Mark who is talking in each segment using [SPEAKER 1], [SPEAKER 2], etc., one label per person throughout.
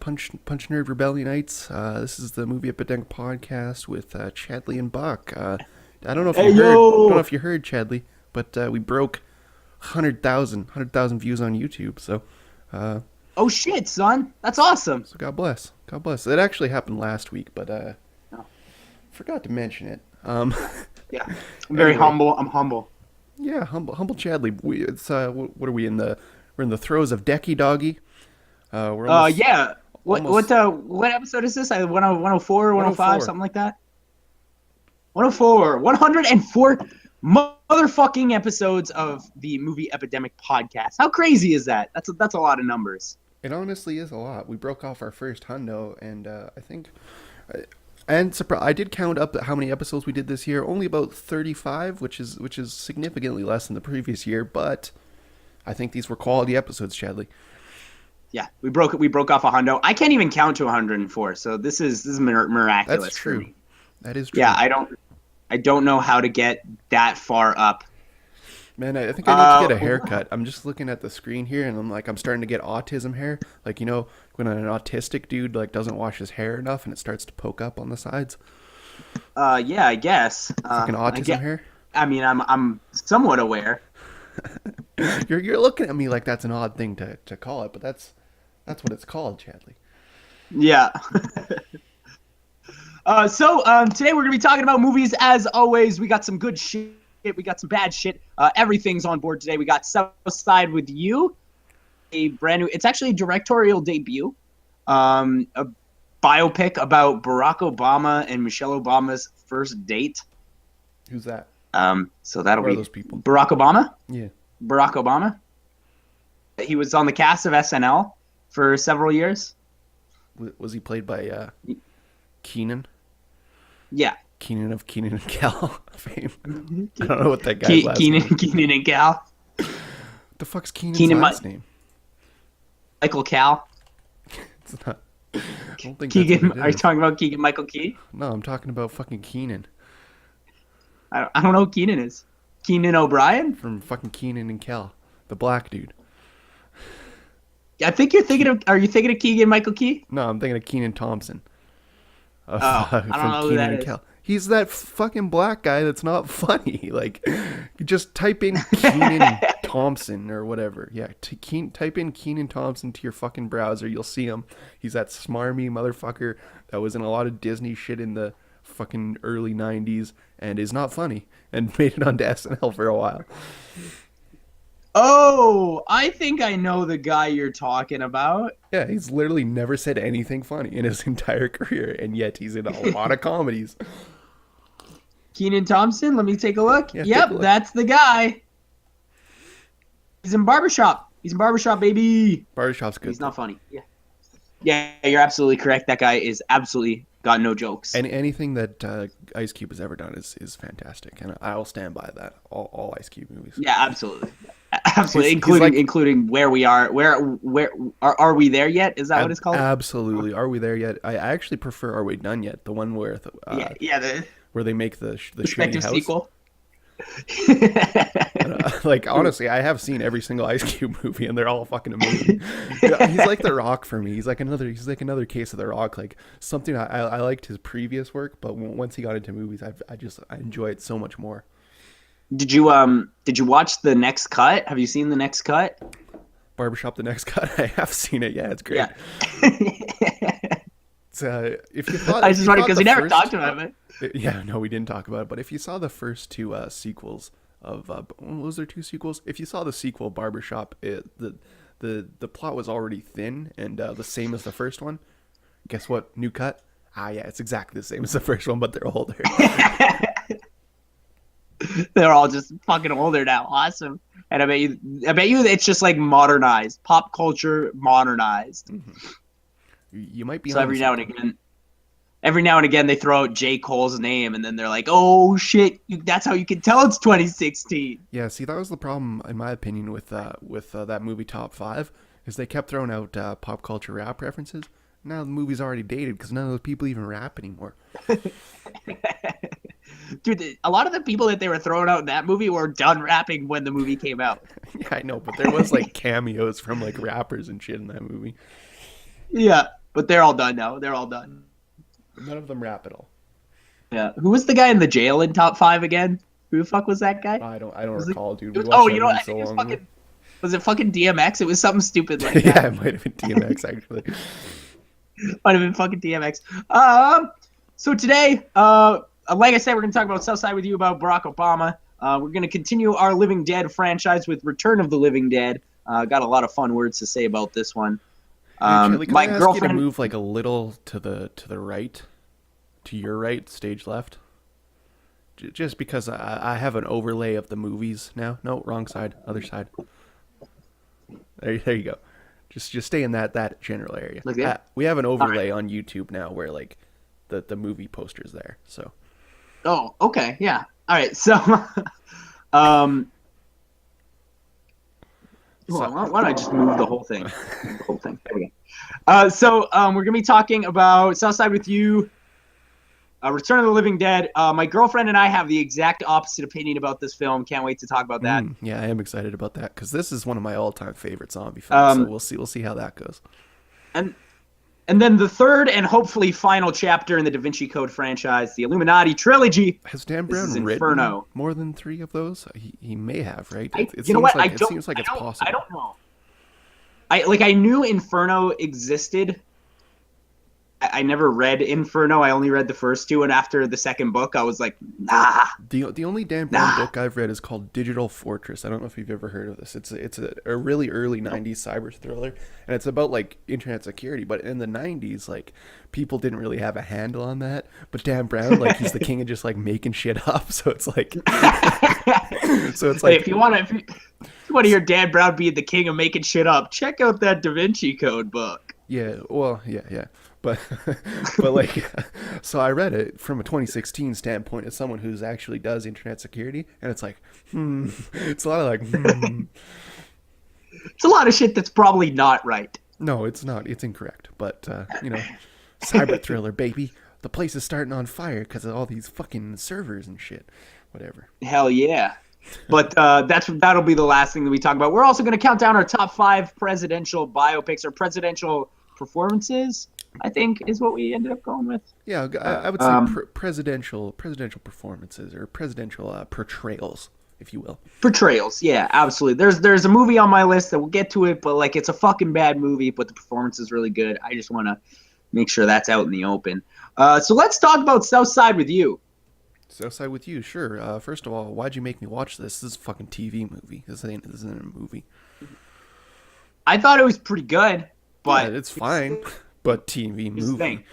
[SPEAKER 1] Punch Nerd Rebellionites. This is the Movie Epidemic Podcast with Chadley and Buck. I don't know if you heard. Don't know if you heard, Chadley, but we broke 100,000 views on YouTube. So.
[SPEAKER 2] Oh shit, son! That's awesome.
[SPEAKER 1] So God bless. God bless. It actually happened last week, but forgot to mention it.
[SPEAKER 2] Yeah, I'm very humble. I'm humble.
[SPEAKER 1] Yeah, humble Chadley. It's what are we in the? We're in the throes of Decky Doggy. We're almost,
[SPEAKER 2] yeah. What episode is this? 104, 105, something like that. 104, 104 motherfucking episodes of the Movie Epidemic Podcast. How crazy is that? That's a lot of numbers.
[SPEAKER 1] It honestly is a lot. We broke off our first hundo, and I think, and I did count up how many episodes we did this year. Only about 35, which is significantly less than the previous year. But I think these were quality episodes, Chadley.
[SPEAKER 2] Yeah, we broke off a hundo. I can't even count to 104, so this is miraculous.
[SPEAKER 1] That's true.
[SPEAKER 2] For me.
[SPEAKER 1] That is true.
[SPEAKER 2] Yeah, I don't know how to get that far up.
[SPEAKER 1] Man, I think I need to get a haircut. I'm just looking at the screen here, and I'm starting to get autism hair. Like, you know, when an autistic dude doesn't wash his hair enough, and it starts to poke up on the sides.
[SPEAKER 2] Yeah, I guess.
[SPEAKER 1] Like an autism hair.
[SPEAKER 2] I mean, I'm somewhat aware.
[SPEAKER 1] You're looking at me like that's an odd thing to call it, but that's what it's called, Chadley.
[SPEAKER 2] Yeah. So today we're going to be talking about movies. As always, we got some good shit. We got some bad shit. Everything's on board today. We got Southside with You, a brand new. It's actually a directorial debut. A biopic about Barack Obama and Michelle Obama's first date.
[SPEAKER 1] Who's that?
[SPEAKER 2] So that'll
[SPEAKER 1] Who are
[SPEAKER 2] be
[SPEAKER 1] those people?
[SPEAKER 2] Barack Obama.
[SPEAKER 1] Yeah.
[SPEAKER 2] Barack Obama. He was on the cast of SNL for several years.
[SPEAKER 1] Was he played by Keenan?
[SPEAKER 2] Yeah.
[SPEAKER 1] Keenan of Keenan and Kel fame. I don't know what that guy's last name.
[SPEAKER 2] Keenan and Cal.
[SPEAKER 1] What the fuck's Keenan's last name?
[SPEAKER 2] Michael Cal.
[SPEAKER 1] It's not. I don't think
[SPEAKER 2] Keegan.
[SPEAKER 1] that's what it
[SPEAKER 2] Are you
[SPEAKER 1] is.
[SPEAKER 2] talking about Keegan Michael Key?
[SPEAKER 1] No, I'm talking about fucking Keenan
[SPEAKER 2] I don't know who Keenan is. Keenan O'Brien?
[SPEAKER 1] from fucking Keenan and Kel, the black dude.
[SPEAKER 2] I think you're thinking of. Are you thinking of Keegan Michael Key?
[SPEAKER 1] No, I'm thinking of Keenan Thompson.
[SPEAKER 2] I don't know who that is.
[SPEAKER 1] He's that fucking black guy that's not funny. Like, you just type in Keenan Thompson or whatever. Yeah, type in Keenan Thompson to your fucking browser. You'll see him. He's that smarmy motherfucker that was in a lot of Disney shit in the fucking early 90s and is not funny and made it onto SNL for a while.
[SPEAKER 2] Oh, I think I know the guy you're talking about.
[SPEAKER 1] Yeah, he's literally never said anything funny in his entire career, and yet he's in a lot of comedies.
[SPEAKER 2] Keenan Thompson, let me take a look.
[SPEAKER 1] Yeah,
[SPEAKER 2] Yep,
[SPEAKER 1] take a look.
[SPEAKER 2] that's the guy. He's in Barbershop. He's in Barbershop, baby.
[SPEAKER 1] Barbershop's good.
[SPEAKER 2] He's not funny. Yeah. Yeah, you're absolutely correct. That guy is absolutely got no jokes.
[SPEAKER 1] And anything that Ice Cube has ever done is fantastic, and I'll stand by that. All Ice Cube movies.
[SPEAKER 2] Yeah, absolutely. Absolutely,
[SPEAKER 1] He's
[SPEAKER 2] including where we are. Where are we there yet? Is that what it's called?
[SPEAKER 1] Absolutely. Are we there yet? I actually prefer Are We Done Yet? The one where
[SPEAKER 2] The
[SPEAKER 1] where they make the
[SPEAKER 2] respective
[SPEAKER 1] shitty house.
[SPEAKER 2] sequel.
[SPEAKER 1] Like, honestly, I have seen every single Ice Cube movie, and they're all fucking amazing. He's like The Rock for me. He's like another case of The Rock. Like, something I liked his previous work, but once he got into movies, I enjoy it so much more.
[SPEAKER 2] Did you watch The Next Cut? Have you seen The Next Cut?
[SPEAKER 1] Barbershop: The Next Cut. I have seen it. Yeah, it's great.
[SPEAKER 2] Yeah.
[SPEAKER 1] It's, if you thought,
[SPEAKER 2] I just wondered because we never talked about it.
[SPEAKER 1] Yeah, no, we didn't talk about it. But if you saw the first two sequels of, was there two sequels? If you saw the sequel, Barbershop, the plot was already thin and the same as the first one. Guess what? New cut. Yeah, it's exactly the same as the first one, but they're older.
[SPEAKER 2] They're all just fucking older now. Awesome. And I bet you it's just like modernized, pop culture modernized.
[SPEAKER 1] Mm-hmm. You might be.
[SPEAKER 2] So every now and again, they throw out J. Cole's name, and then they're like, "Oh shit, that's how you can tell it's 2016."
[SPEAKER 1] Yeah, see, that was the problem, in my opinion, with that movie Top 5, is they kept throwing out pop culture rap references. Now the movie's already dated because none of those people even rap anymore.
[SPEAKER 2] Dude, a lot of the people that they were throwing out in that movie were done rapping when the movie came out.
[SPEAKER 1] Yeah, I know, but there was like cameos from like rappers and shit in that movie.
[SPEAKER 2] Yeah. But they're all done now. They're all done.
[SPEAKER 1] None of them rap at all.
[SPEAKER 2] Yeah. Who was the guy in the jail in top 5 again? Who the fuck was that guy?
[SPEAKER 1] I don't recall, dude.
[SPEAKER 2] I think it was fucking. Was it fucking DMX? It was something stupid like that.
[SPEAKER 1] Yeah, it might have been DMX actually.
[SPEAKER 2] Might have been fucking DMX. So today, like I said, we're gonna talk about Southside with you about Barack Obama. We're gonna continue our Living Dead franchise with Return of the Living Dead. Got a lot of fun words to say about this one.
[SPEAKER 1] Charlie,
[SPEAKER 2] My
[SPEAKER 1] can I ask
[SPEAKER 2] girlfriend
[SPEAKER 1] you to move like a little to the right, to your right, stage left. Just because I have an overlay of the movies now. No, wrong side, other side. There you go. Just stay in that general area.
[SPEAKER 2] Like that?
[SPEAKER 1] We have an overlay on YouTube now where like the movie poster's there. So.
[SPEAKER 2] Oh, okay, yeah. All right, so, why don't I just move the whole thing? There we go. So we're gonna be talking about Southside with you. Return of the Living Dead. My girlfriend and I have the exact opposite opinion about this film. Can't wait to talk about that.
[SPEAKER 1] Yeah, I am excited about that because this is one of my all-time favorite zombie films. So we'll see how that goes.
[SPEAKER 2] And then the third and hopefully final chapter in the Da Vinci Code franchise, the Illuminati trilogy.
[SPEAKER 1] Has Dan Brown written
[SPEAKER 2] Inferno.
[SPEAKER 1] More than 3 of those? He may have, right?
[SPEAKER 2] It seems like
[SPEAKER 1] it's possible.
[SPEAKER 2] I don't know. I knew Inferno existed. I never read Inferno. I only read the first 2, and after the second book, I was like, nah.
[SPEAKER 1] The only Dan Brown book I've read is called Digital Fortress. I don't know if you've ever heard of this. It's a really early 90s cyber thriller, and it's about like internet security. But in the 90s, like people didn't really have a handle on that. But Dan Brown, like he's the king of just like making shit up. So it's like,
[SPEAKER 2] if you want to hear Dan Brown being the king of making shit up, check out that Da Vinci Code book.
[SPEAKER 1] Yeah. Well, yeah. But like, so I read it from a 2016 standpoint as someone who's actually does internet security, and it's like, it's a lot of like,
[SPEAKER 2] It's a lot of shit that's probably not right.
[SPEAKER 1] No, it's not. It's incorrect. But cyber thriller, baby. The place is starting on fire because of all these fucking servers and shit. Whatever.
[SPEAKER 2] Hell yeah. But that'll be the last thing that we talk about. We're also going to count down our top 5 presidential biopics or presidential performances, I think, is what we ended up going with.
[SPEAKER 1] Yeah, I would say presidential performances or presidential portrayals, if you will.
[SPEAKER 2] Portrayals, yeah, absolutely. There's a movie on my list that we'll get to it, but like it's a fucking bad movie, but the performance is really good. I just want to make sure that's out in the open. So let's talk about Southside with you.
[SPEAKER 1] Southside with you, sure. First of all, why'd you make me watch this? This is a fucking TV movie. This isn't a movie.
[SPEAKER 2] I thought it was pretty good, but
[SPEAKER 1] yeah, it's fine. But TV movie.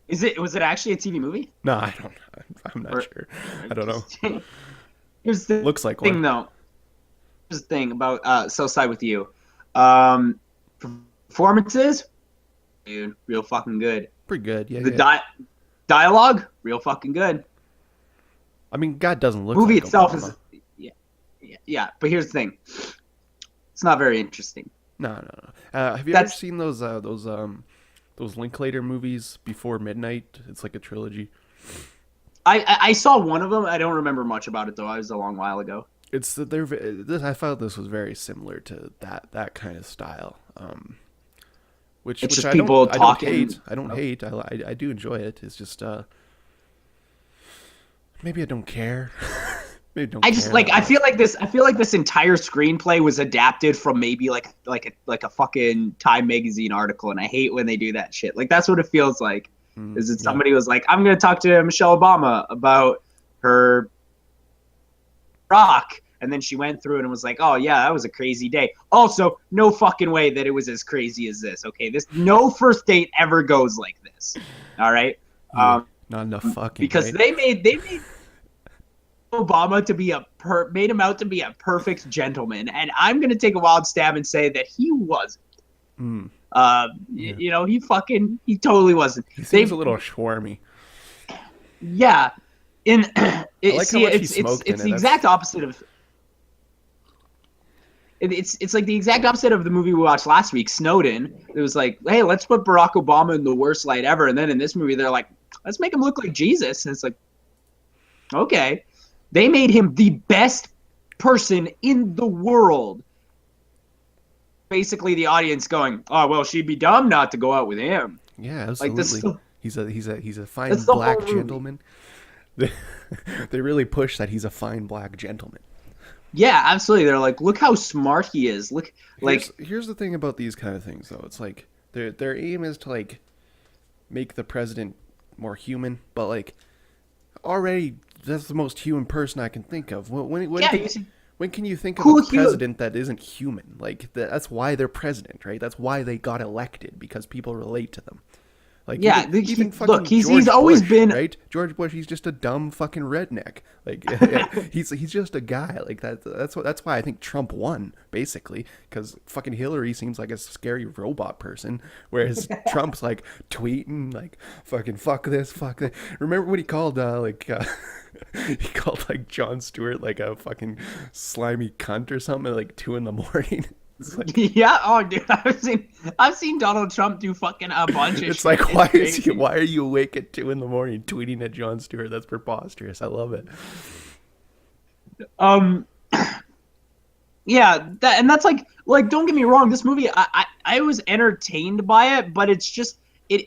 [SPEAKER 2] Was it actually a TV movie?
[SPEAKER 1] No, I don't. I'm not sure. I don't know.
[SPEAKER 2] Here's the
[SPEAKER 1] looks like
[SPEAKER 2] thing,
[SPEAKER 1] one.
[SPEAKER 2] though. Here's the thing about Southside with you. Performances, dude, real fucking good.
[SPEAKER 1] Pretty good, yeah.
[SPEAKER 2] The dialogue, real fucking good.
[SPEAKER 1] I mean, God doesn't look.
[SPEAKER 2] Movie
[SPEAKER 1] like
[SPEAKER 2] itself
[SPEAKER 1] Obama.
[SPEAKER 2] is, yeah. But here's the thing. It's not very interesting.
[SPEAKER 1] No. Have you ever seen those Linklater movies Before Midnight? It's like a trilogy.
[SPEAKER 2] I saw one of them. I don't remember much about it though. It was a long while ago.
[SPEAKER 1] I felt this was very similar to that kind of style. Which
[SPEAKER 2] just
[SPEAKER 1] I
[SPEAKER 2] people
[SPEAKER 1] don't
[SPEAKER 2] talking.
[SPEAKER 1] I don't hate. I do enjoy it. It's just maybe I don't care.
[SPEAKER 2] I feel like this entire screenplay was adapted from maybe like a fucking Time magazine article, and I hate when they do that shit. Like that's what it feels like. Is it somebody was like, I'm gonna talk to Michelle Obama about her rock, and then she went through it and was like, oh yeah, that was a crazy day. Also, no fucking way that it was as crazy as this. Okay, no first date ever goes like this. All right.
[SPEAKER 1] Not enough fucking.
[SPEAKER 2] Because
[SPEAKER 1] right?
[SPEAKER 2] they made Obama to be made him out to be a perfect gentleman, and I'm gonna take a wild stab and say that he wasn't. He totally wasn't.
[SPEAKER 1] He seems a little schwarmy.
[SPEAKER 2] Yeah, it's
[SPEAKER 1] the
[SPEAKER 2] exact opposite of. It's like the exact opposite of the movie we watched last week, Snowden. It was like, hey, let's put Barack Obama in the worst light ever, and then in this movie they're like, let's make him look like Jesus, and it's like, okay. They made him the best person in the world. basically the audience going, "Oh well, she'd be dumb not to go out with him."
[SPEAKER 1] Yeah,
[SPEAKER 2] Like
[SPEAKER 1] absolutely. He's a fine
[SPEAKER 2] that's the
[SPEAKER 1] black
[SPEAKER 2] whole movie.
[SPEAKER 1] gentleman. They really push that he's a fine black gentleman.
[SPEAKER 2] Yeah, absolutely. They're like, "Look how smart he is. Look, like,
[SPEAKER 1] Here's the thing about these kind of things, though. It's like their aim is to like make the president more human, but like already that's the most human person I can think of.
[SPEAKER 2] yeah, you see,
[SPEAKER 1] When can you think of
[SPEAKER 2] cool
[SPEAKER 1] a
[SPEAKER 2] human.
[SPEAKER 1] president that isn't human? Like that's why they're president, right? That's why they got elected, because people relate to them. Like
[SPEAKER 2] Yeah,
[SPEAKER 1] even fucking
[SPEAKER 2] look, he's
[SPEAKER 1] George
[SPEAKER 2] always
[SPEAKER 1] Bush,
[SPEAKER 2] been
[SPEAKER 1] right. George Bush, he's just a dumb fucking redneck. Like he's just a guy. Like that's why I think Trump won, basically, because fucking Hillary seems like a scary robot person, whereas Trump's like tweeting like fucking fuck this, fuck that. Remember when he called he called like Jon Stewart like a fucking slimy cunt or something at like 2 a.m. It's like,
[SPEAKER 2] Yeah, oh dude, I've seen Donald Trump do fucking a bunch of
[SPEAKER 1] it's
[SPEAKER 2] shit.
[SPEAKER 1] like
[SPEAKER 2] It's crazy.
[SPEAKER 1] why are you awake at 2 a.m. tweeting at Jon Stewart? That's preposterous. I love it.
[SPEAKER 2] Yeah, that's like don't get me wrong, this movie I was entertained by it, but it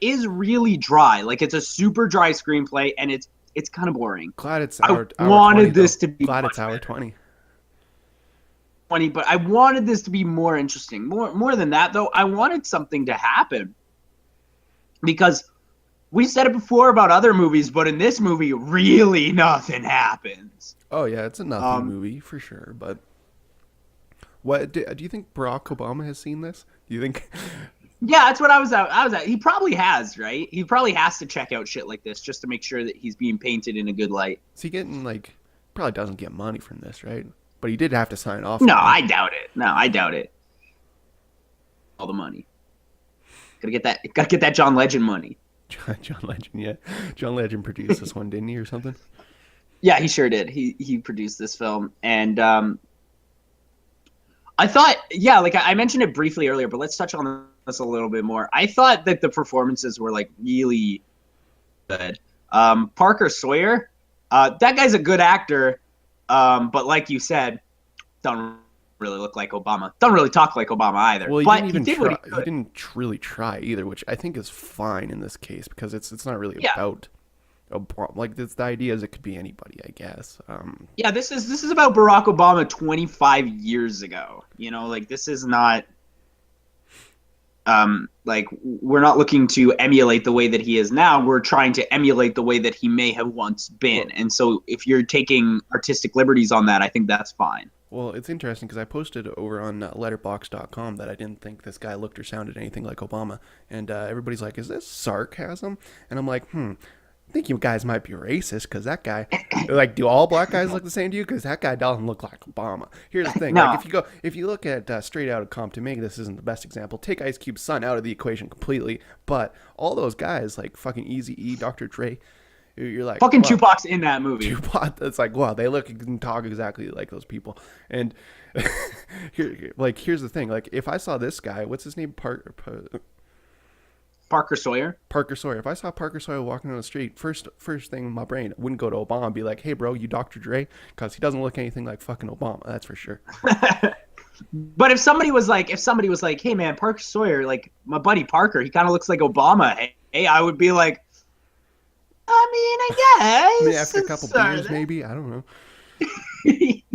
[SPEAKER 2] is really dry. Like it's a super dry screenplay and it's kind of boring.
[SPEAKER 1] Glad it's
[SPEAKER 2] I
[SPEAKER 1] hour
[SPEAKER 2] wanted
[SPEAKER 1] 20,
[SPEAKER 2] this
[SPEAKER 1] though.
[SPEAKER 2] to be
[SPEAKER 1] Glad
[SPEAKER 2] much
[SPEAKER 1] it's hour
[SPEAKER 2] better.
[SPEAKER 1] 20.
[SPEAKER 2] Funny, but I wanted this to be more interesting. More than that though, I wanted something to happen. Because we said it before about other movies, but in this movie really nothing happens.
[SPEAKER 1] Oh yeah, it's a nothing movie for sure. But what do you think Barack Obama has seen this? Do you think?
[SPEAKER 2] Yeah, that's what I was at. He probably has, right? He probably has to check out shit like this just to make sure that he's being painted in a good light.
[SPEAKER 1] Is he getting like? Probably doesn't get money from this, right? But he did have to sign off.
[SPEAKER 2] No,
[SPEAKER 1] on it.
[SPEAKER 2] I doubt it. No, I doubt it. All the money. Gotta get that John Legend money.
[SPEAKER 1] John Legend, yeah. John Legend produced this one, didn't he, or something?
[SPEAKER 2] Yeah, he sure did. He produced this film, and I thought, yeah, like I mentioned it briefly earlier, but let's touch on this a little bit more. I thought that the performances were like really good. Parker Sawyer, that guy's a good actor, but like you said, don't really look like Obama. Don't really talk like Obama either.
[SPEAKER 1] Well,
[SPEAKER 2] but
[SPEAKER 1] he didn't
[SPEAKER 2] did
[SPEAKER 1] even
[SPEAKER 2] what
[SPEAKER 1] try.
[SPEAKER 2] he
[SPEAKER 1] He
[SPEAKER 2] could.
[SPEAKER 1] didn't really try either, which I think is fine in this case because it's not really
[SPEAKER 2] Yeah.
[SPEAKER 1] about Obama. Like the idea is it could be anybody, I guess.
[SPEAKER 2] Yeah, this is about Barack Obama 25 years ago. You know, like this is not like we're not looking to emulate the way that he is now. We're trying to emulate the way that he may have once been. And so if you're taking artistic liberties on that, I think that's fine.
[SPEAKER 1] Well, it's interesting because I posted over on letterboxd.com that I didn't think this guy looked or sounded anything like Obama, and everybody's like, "Is this sarcasm?" And I'm like, I think you guys might be racist because that guy, like, do all black guys look the same to you? Because that guy doesn't look like Obama. Here's the thing:
[SPEAKER 2] No.
[SPEAKER 1] like, if you look at Straight Outta Compton, maybe this isn't the best example. Take Ice Cube's son out of the equation completely, but all those guys like fucking Eazy-E, Dr. Dre, you're like
[SPEAKER 2] Fucking
[SPEAKER 1] wow.
[SPEAKER 2] Tupac's in that movie.
[SPEAKER 1] Tupac, it's like, wow, they look and talk exactly like those people. And here's the thing: like, if I saw this guy, what's his name,
[SPEAKER 2] Parker Sawyer.
[SPEAKER 1] Parker Sawyer. If I saw Parker Sawyer walking on the street, first thing in my brain wouldn't go to Obama and be like, "Hey, bro, you Dr. Dre," because he doesn't look anything like fucking Obama. That's for sure.
[SPEAKER 2] But if somebody was like, "Hey, man, Parker Sawyer, like my buddy Parker, he kind of looks like Obama," hey, I would be like, I mean, I guess.
[SPEAKER 1] I mean, after a couple beers, maybe, I don't know.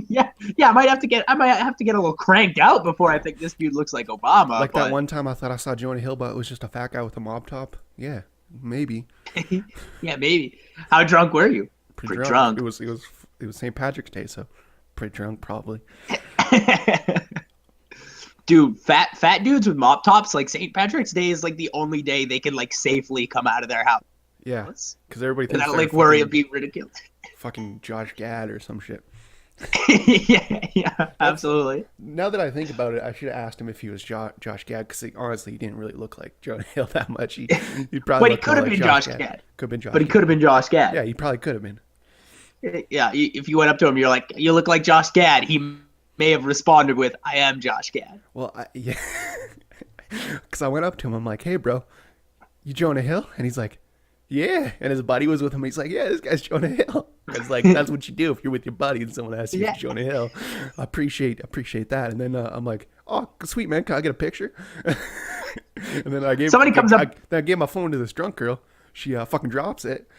[SPEAKER 2] yeah, I might have to get a little cranked out before I think this dude looks like Obama.
[SPEAKER 1] Like that one time I thought I saw Jonah Hill, but it was just a fat guy with a mob top. Yeah, maybe.
[SPEAKER 2] Yeah, maybe. How drunk were you?
[SPEAKER 1] Pretty drunk. It was St. Patrick's Day, so pretty drunk probably.
[SPEAKER 2] Dude, fat dudes with mop tops, like St. Patrick's Day is like the only day they can like safely come out of their house.
[SPEAKER 1] Yeah, because everybody thinks
[SPEAKER 2] without
[SPEAKER 1] they're
[SPEAKER 2] like worry of
[SPEAKER 1] fucking-
[SPEAKER 2] being ridiculed.
[SPEAKER 1] fucking Josh Gad or some shit.
[SPEAKER 2] yeah, absolutely.
[SPEAKER 1] Now that I think about it, I should have asked him if he was Josh Gad, because honestly, he didn't really look like Jonah Hill that much. He probably.
[SPEAKER 2] But he
[SPEAKER 1] looked
[SPEAKER 2] could have
[SPEAKER 1] more
[SPEAKER 2] been
[SPEAKER 1] like
[SPEAKER 2] Josh Gad.
[SPEAKER 1] Could have been Josh.
[SPEAKER 2] But he
[SPEAKER 1] Gad.
[SPEAKER 2] could have been Josh Gad.
[SPEAKER 1] Yeah, he probably could have been.
[SPEAKER 2] Yeah, if you went up to him, you're like, "You look like Josh Gad." He may have responded with, "I am Josh Gad."
[SPEAKER 1] Well, yeah, because I went up to him. I'm like, "Hey, bro, you Jonah Hill?" And he's like, "Yeah." And his buddy was with him. He's like, "Yeah, this guy's Jonah Hill." It's like that's what you do if you're with your buddy and someone asks you if you're Jonah Hill. I appreciate that. And then I'm like, oh, sweet man, can I get a picture? And then
[SPEAKER 2] Somebody comes up.
[SPEAKER 1] I gave my phone to this drunk girl. She fucking drops it,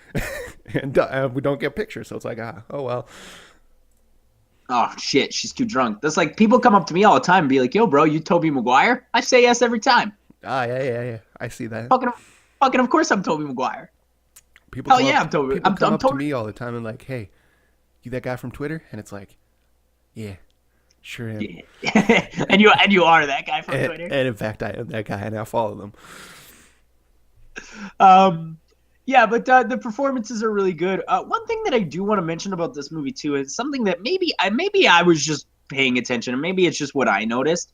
[SPEAKER 1] and we don't get pictures. So it's like, oh well.
[SPEAKER 2] Oh shit, she's too drunk. That's like people come up to me all the time and be like, "Yo, bro, you Tobey Maguire?" I say yes every time.
[SPEAKER 1] Yeah. I see that.
[SPEAKER 2] Fucking, of course I'm Tobey Maguire.
[SPEAKER 1] People
[SPEAKER 2] Hell yeah, I'm Tobey.
[SPEAKER 1] People come up to
[SPEAKER 2] Tobey.
[SPEAKER 1] me all the time and like, hey, you that guy from Twitter? And it's like, yeah, sure am.
[SPEAKER 2] Yeah. and you are that guy from Twitter.
[SPEAKER 1] And in fact, I am that guy, and I follow them.
[SPEAKER 2] Yeah, but the performances are really good. One thing that I do want to mention about this movie too is something that maybe I was just paying attention, and maybe it's just what I noticed.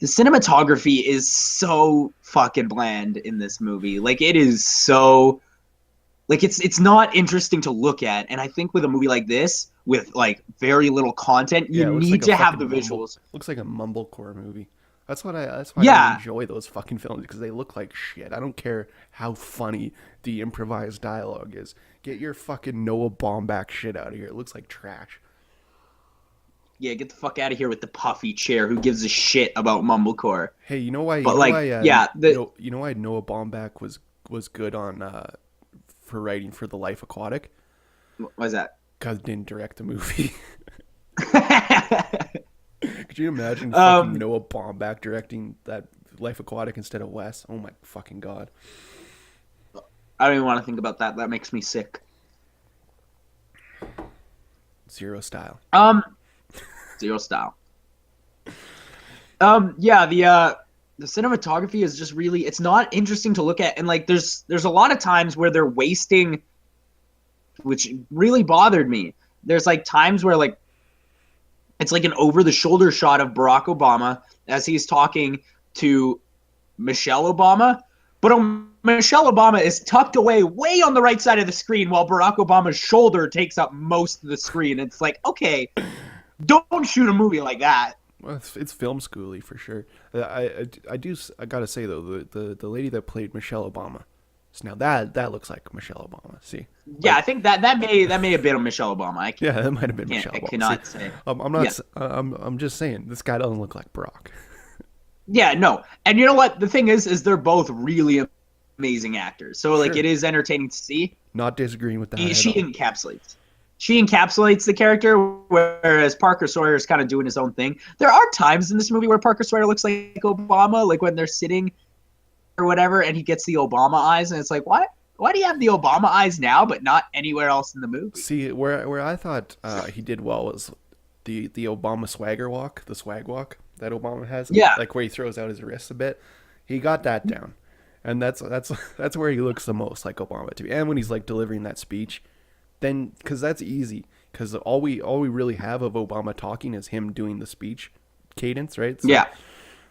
[SPEAKER 2] The cinematography is so fucking bland in this movie. Like it is so, like it's not interesting to look at. And I think with a movie like this, with like very little content, you need to have the visuals.
[SPEAKER 1] Looks like a mumblecore movie. That's why I enjoy those fucking films, because they look like shit. I don't care how funny the improvised dialogue is. Get your fucking Noah Baumbach shit out of here. It looks like trash.
[SPEAKER 2] Yeah, get the fuck out of here with the puffy chair. Who gives a shit about mumblecore?
[SPEAKER 1] Hey, you know why? You know why Noah Baumbach was good on for writing for The Life Aquatic?
[SPEAKER 2] Why's that?
[SPEAKER 1] Because didn't direct the movie. Could you imagine fucking Noah Baumbach directing that Life Aquatic instead of Wes? Oh my fucking god!
[SPEAKER 2] I don't even want to think about that. That makes me sick.
[SPEAKER 1] Zero style.
[SPEAKER 2] Zero style. Yeah, the cinematography is just really, it's not interesting to look at, and like there's a lot of times where they're wasting, which really bothered me. There's like times where like it's like an over the shoulder shot of Barack Obama as he's talking to Michelle Obama, but Michelle Obama is tucked away way on the right side of the screen while Barack Obama's shoulder takes up most of the screen. It's like, okay, don't shoot a movie like that.
[SPEAKER 1] Well, it's film schooly for sure. I gotta say though, the lady that played Michelle Obama, so now that looks like Michelle Obama. See?
[SPEAKER 2] Yeah, I think that may have been a Michelle Obama.
[SPEAKER 1] That might have been Michelle Obama.
[SPEAKER 2] I cannot say.
[SPEAKER 1] I'm not. Yeah. I'm just saying this guy doesn't look like Barack.
[SPEAKER 2] Yeah, no, and you know what? The thing is they're both really amazing actors. So like, it is entertaining to see.
[SPEAKER 1] Not disagreeing with that.
[SPEAKER 2] She encapsulates the character, whereas Parker Sawyer is kind of doing his own thing. There are times in this movie where Parker Sawyer looks like Obama, like when they're sitting or whatever, and he gets the Obama eyes, and it's like, what? Why do you have the Obama eyes now, but not anywhere else in the movie?
[SPEAKER 1] See, where I thought he did well was the Obama swagger walk, the swag walk that Obama has.
[SPEAKER 2] Yeah.
[SPEAKER 1] Like where he throws out his wrists a bit. He got that down. And that's where he looks the most like Obama to me. And when he's like delivering that speech, then because that's easy, because all we really have of Obama talking is him doing the speech cadence, right? So,
[SPEAKER 2] yeah.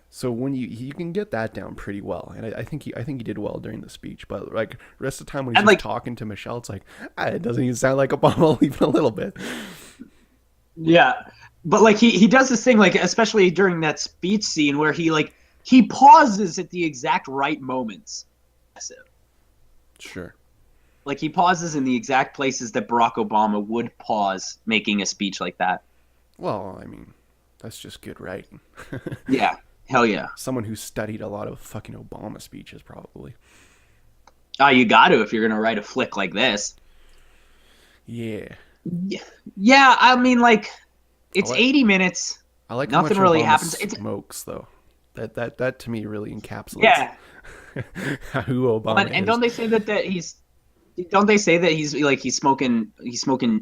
[SPEAKER 1] So when you can get that down pretty well, and I think he did well during the speech, but like the rest of the time when he's like talking to Michelle, it's like it doesn't even sound like Obama even a little bit.
[SPEAKER 2] Yeah, but like he does this thing, like especially during that speech scene where he pauses at the exact right moments.
[SPEAKER 1] Sure.
[SPEAKER 2] Like he pauses in the exact places that Barack Obama would pause making a speech like that.
[SPEAKER 1] Well, I mean, that's just good writing.
[SPEAKER 2] Yeah, hell yeah.
[SPEAKER 1] Someone who studied a lot of fucking Obama speeches, probably.
[SPEAKER 2] Oh, you got to if you're gonna write a flick like this.
[SPEAKER 1] Yeah.
[SPEAKER 2] Yeah, I mean, like, it's 80 minutes.
[SPEAKER 1] I like
[SPEAKER 2] nothing
[SPEAKER 1] how much
[SPEAKER 2] really
[SPEAKER 1] Obama
[SPEAKER 2] happens.
[SPEAKER 1] Smokes though. That to me really encapsulates.
[SPEAKER 2] Yeah.
[SPEAKER 1] Who Obama is.
[SPEAKER 2] And don't they say that he's? Don't they say that he's smoking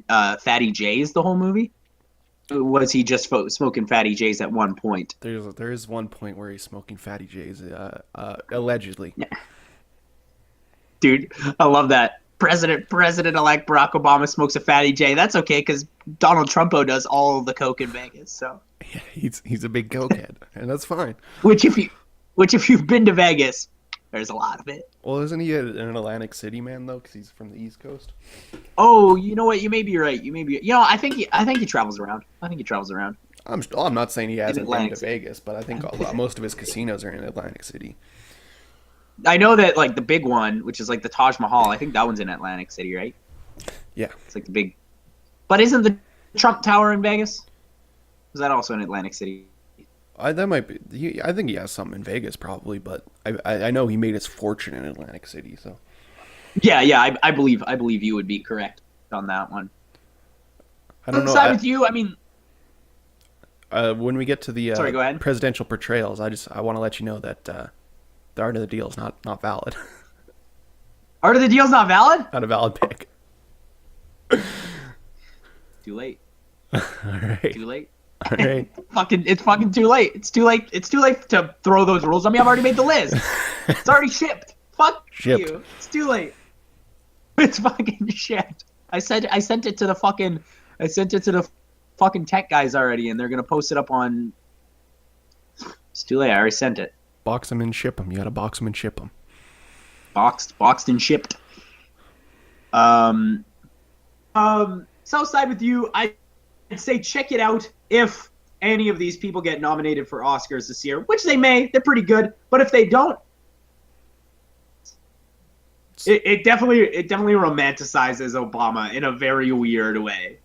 [SPEAKER 2] Fatty J's the whole movie? Or was he just smoking Fatty J's at one point?
[SPEAKER 1] There is one point where he's smoking Fatty J's, allegedly.
[SPEAKER 2] Yeah. Dude, I love that. President-elect Barack Obama smokes a Fatty J. That's okay because Donald Trumpo does all of the coke in Vegas. So
[SPEAKER 1] yeah, he's a big cokehead, and that's fine.
[SPEAKER 2] Which if you've been to Vegas, there's a lot of it.
[SPEAKER 1] Well, isn't he an Atlantic City man though? Because he's from the East Coast.
[SPEAKER 2] Oh, you know what? You may be right. I think he travels around.
[SPEAKER 1] I'm not saying he hasn't been to Vegas, but I think most of his casinos are in Atlantic City.
[SPEAKER 2] I know that like the big one, which is like the Taj Mahal, I think that one's in Atlantic City, right?
[SPEAKER 1] Yeah.
[SPEAKER 2] It's like the big. But isn't the Trump Tower in Vegas? Was that also in Atlantic City?
[SPEAKER 1] That might be. I think he has something in Vegas probably, but I know he made his fortune in Atlantic City. So
[SPEAKER 2] Yeah. I believe you would be correct on that one.
[SPEAKER 1] I don't know.
[SPEAKER 2] Side with you. I mean,
[SPEAKER 1] when we get to the
[SPEAKER 2] sorry, go ahead.
[SPEAKER 1] presidential portrayals, I want to let you know that the Art of the Deal is not valid.
[SPEAKER 2] Art of the Deal's not valid?
[SPEAKER 1] Not a valid pick.
[SPEAKER 2] Too late.
[SPEAKER 1] All right.
[SPEAKER 2] Too late.
[SPEAKER 1] All right.
[SPEAKER 2] It's fucking too late. It's too late. It's too late to throw those rules on me. I've already made the list. It's already shipped. Fuck you. It's too late. It's fucking shipped. I sent it to the fucking tech guys already, and they're gonna post it up on. It's too late. I already sent it.
[SPEAKER 1] Box them and ship them. You gotta box them and ship them.
[SPEAKER 2] Boxed and shipped. Southside with you. I'd say check it out if any of these people get nominated for Oscars this year, which they may. They're pretty good, but if they don't, it definitely romanticizes Obama in a very weird way.